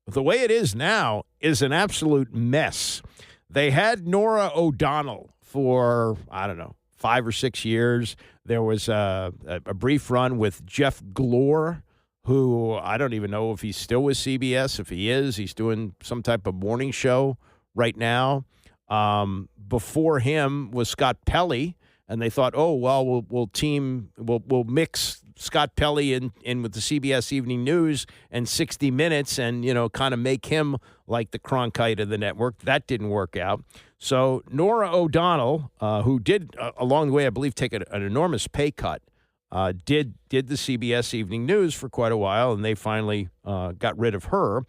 the way it is now is an absolute mess. They had Nora O'Donnell for, 5 or 6 years. There was a brief run with Jeff Glor, who I don't even know if he's still with CBS. If he is, he's doing some type of morning show right now. Before him was Scott Pelley, and they thought, oh, well, we'll mix Scott Pelley in with the CBS Evening News and 60 Minutes and, kind of make him like the Cronkite of the network. That didn't work out. So Nora O'Donnell, who did, along the way, I believe, take an enormous pay cut, did the CBS Evening News for quite a while, and they finally got rid of her.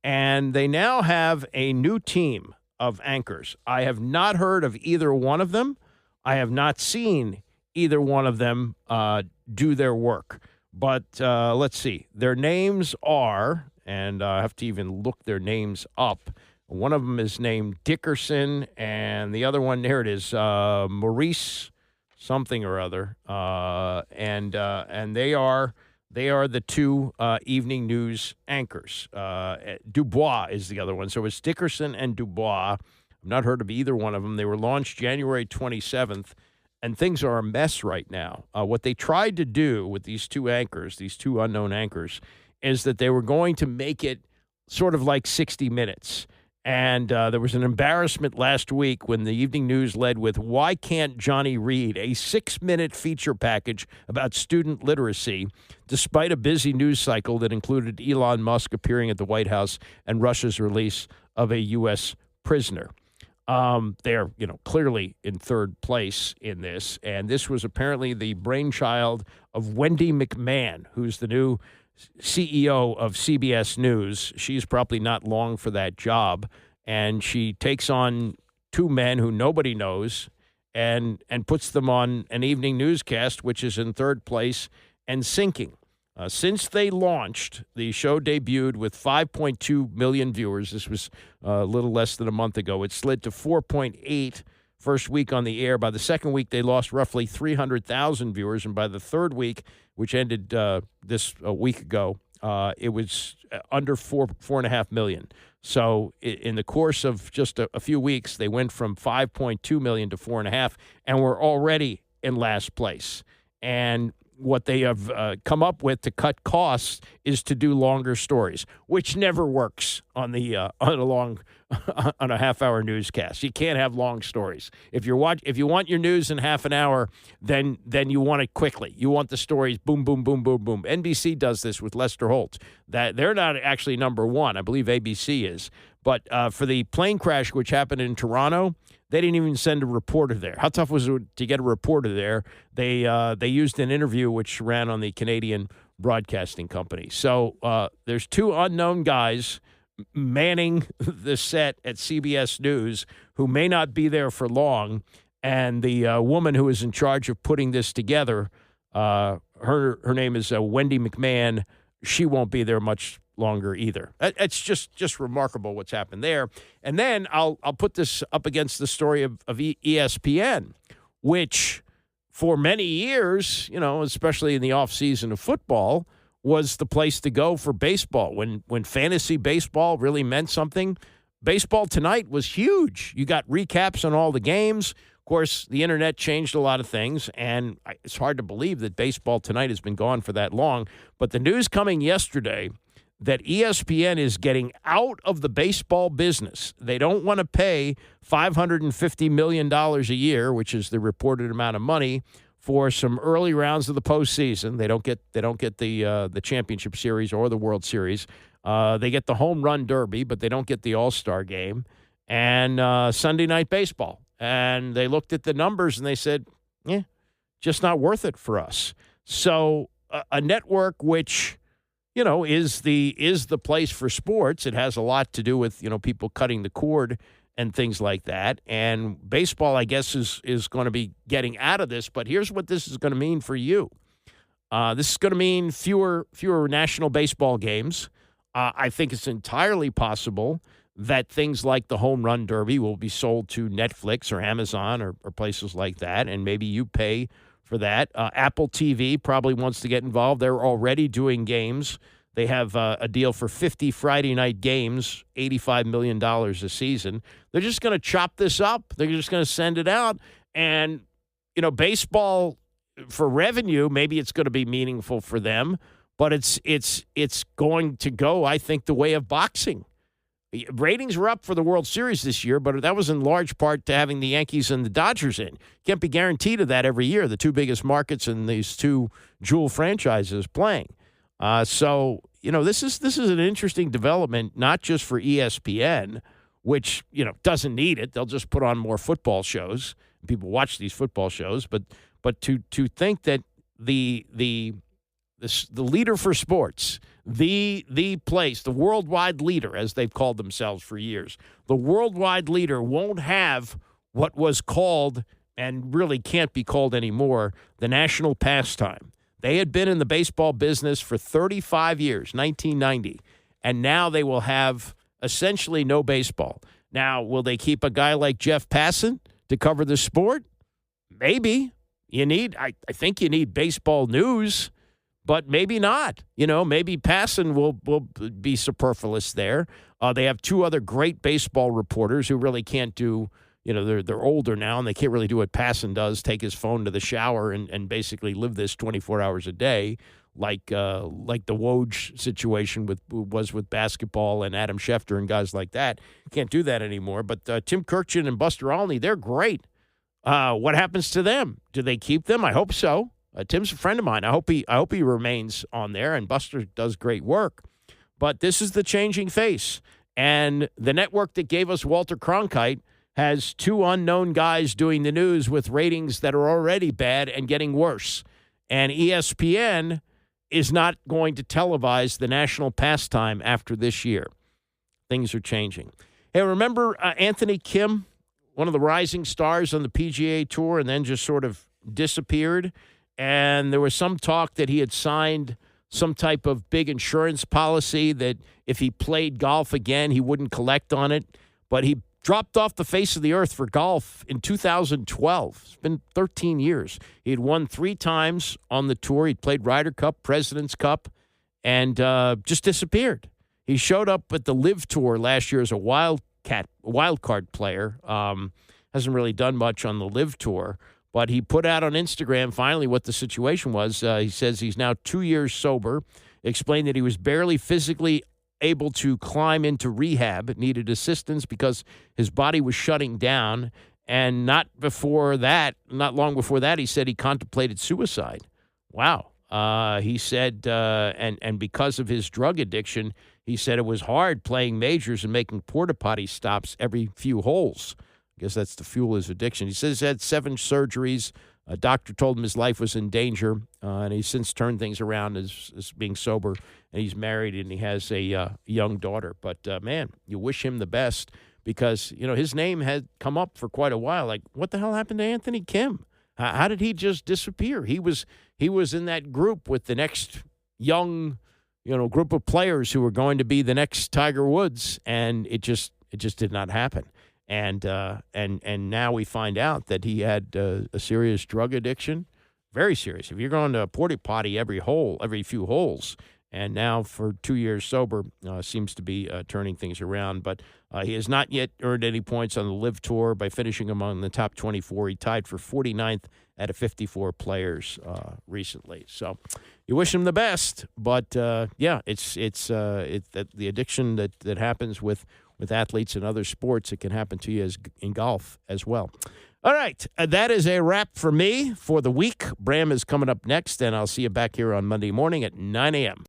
And they now have a new team of anchors. I have not heard of either one of them. I have not seen either one of them do their work. But let's see. Their names are, and I have to even look their names up. One of them is named Dickerson, and the other one, there it is, Maurice something or other. And they are the two evening news anchors. Dubois is the other one. So it's Dickerson and Dubois. I've not heard of either one of them. They were launched January 27th, and things are a mess right now. What they tried to do with these two anchors, these two unknown anchors, is that they were going to make it sort of like 60 Minutes. And there was an embarrassment last week when the Evening News led with, "Why can't Johnny read?" a 6-minute feature package about student literacy, despite a busy news cycle that included Elon Musk appearing at the White House and Russia's release of a U.S. prisoner. They're, clearly in third place in this. And this was apparently the brainchild of Wendy McMahon, who's the new CEO of CBS News. She's probably not long for that job. And she takes on two men who nobody knows and puts them on an evening newscast, which is in third place and sinking. Since they launched, the show debuted with 5.2 million viewers. This was a little less than a month ago. It slid to 4.8 first week on the air. By the second week, they lost roughly 300,000 viewers. And by the third week, which ended this a week ago, it was under 4.5 million. So in the course of just a few weeks, they went from 5.2 million to 4.5, and we're already in last place. And what they have come up with to cut costs is to do longer stories, which never works on a half-hour newscast. You can't have long stories. If you want your news in half an hour, then you want it quickly. You want the stories boom, boom, boom, boom, boom. NBC does this with Lester Holt. That they're not actually number one. I believe ABC is. But for the plane crash which happened in Toronto, they didn't even send a reporter there. How tough was it to get a reporter there? They used an interview which ran on the Canadian Broadcasting Company. So there's two unknown guys manning the set at CBS News who may not be there for long. And the woman who is in charge of putting this together, her name is Wendy McMahon. She won't be there much longer either. It's just remarkable what's happened there. And then I'll put this up against the story of ESPN, which for many years, especially in the offseason of football, was the place to go for baseball. When fantasy baseball really meant something, Baseball Tonight was huge. You got recaps on all the games. Of course, the internet changed a lot of things, and it's hard to believe that Baseball Tonight has been gone for that long. But the news coming yesterday that ESPN is getting out of the baseball business. They don't want to pay $550 million a year, which is the reported amount of money, for some early rounds of the postseason. They don't get the championship series or the World Series. They get the home run derby, but they don't get the All-Star game and Sunday night baseball. And they looked at the numbers and they said, just not worth it for us. So a network which is the place for sports. It has a lot to do with, people cutting the cord and things like that. And baseball, I guess, is going to be getting out of this. But here's what this is going to mean for you. This is going to mean fewer national baseball games. I think it's entirely possible that things like the Home Run Derby will be sold to Netflix or Amazon or places like that, and maybe you pay for that. Apple TV probably wants to get involved. They're already doing games. They have a deal for 50 Friday night games, $85 million a season. They're just going to chop this up. They're just going to send it out. And, baseball for revenue, maybe it's going to be meaningful for them, but it's going to go, I think, the way of boxing. Ratings were up for the World Series this year, but that was in large part to having the Yankees and the Dodgers in. Can't be guaranteed of that every year, the two biggest markets and these two jewel franchises playing. So, this is an interesting development, not just for ESPN, which, doesn't need it. They'll just put on more football shows. People watch these football shows, but to think that the leader for sports, the place, the worldwide leader, as they've called themselves for years, the worldwide leader won't have what was called, and really can't be called anymore, the national pastime. They had been in the baseball business for 35 years, 1990, and now they will have essentially no baseball. Now, will they keep a guy like Jeff Passan to cover the sport? Maybe. I think you need baseball news, but maybe not. Maybe Passan will be superfluous there. They have two other great baseball reporters who really can't do, they're older now and they can't really do what Passan does, take his phone to the shower and basically live this 24 hours a day, like the Woj situation was with basketball and Adam Schefter and guys like that. Can't do that anymore. But Tim Kurkjian and Buster Olney, they're great. What happens to them? Do they keep them? I hope so. Tim's a friend of mine. I hope he remains on there, and Buster does great work. But this is the changing face. And the network that gave us Walter Cronkite has two unknown guys doing the news with ratings that are already bad and getting worse. And ESPN is not going to televise the national pastime after this year. Things are changing. Hey, remember Anthony Kim, one of the rising stars on the PGA Tour, and then just sort of disappeared? And there was some talk that he had signed some type of big insurance policy that if he played golf again, he wouldn't collect on it. But he dropped off the face of the earth for golf in 2012. It's been 13 years. He had won 3 times on the tour. He'd played Ryder Cup, President's Cup, and just disappeared. He showed up at the Live Tour last year as a wild card player. Hasn't really done much on the Live Tour. But he put out on Instagram finally what the situation was. He says he's now 2 years sober, explained that he was barely physically able to climb into rehab, needed assistance because his body was shutting down. And not long before that, he said he contemplated suicide. Wow. He said, and because of his drug addiction, he said it was hard playing majors and making porta potty stops every few holes. I guess that's to fuel his addiction. He says he had 7 surgeries. A doctor told him his life was in danger, and he's since turned things around as being sober, and he's married, and he has a young daughter. But, man, you wish him the best because, his name had come up for quite a while. Like, what the hell happened to Anthony Kim? How did he just disappear? He was in that group with the next young, group of players who were going to be the next Tiger Woods, and it just did not happen. And now we find out that he had a serious drug addiction, very serious. If you're going to a porta potty every few holes, and now for 2 years sober, seems to be turning things around. But he has not yet earned any points on the Live Tour by finishing among the top 24. He tied for 49th out of 54 players recently. So you wish him the best. But it's the addiction that happens with athletes and other sports. It can happen to you in golf as well. All right, that is a wrap for me for the week. Bram is coming up next, and I'll see you back here on Monday morning at 9 a.m.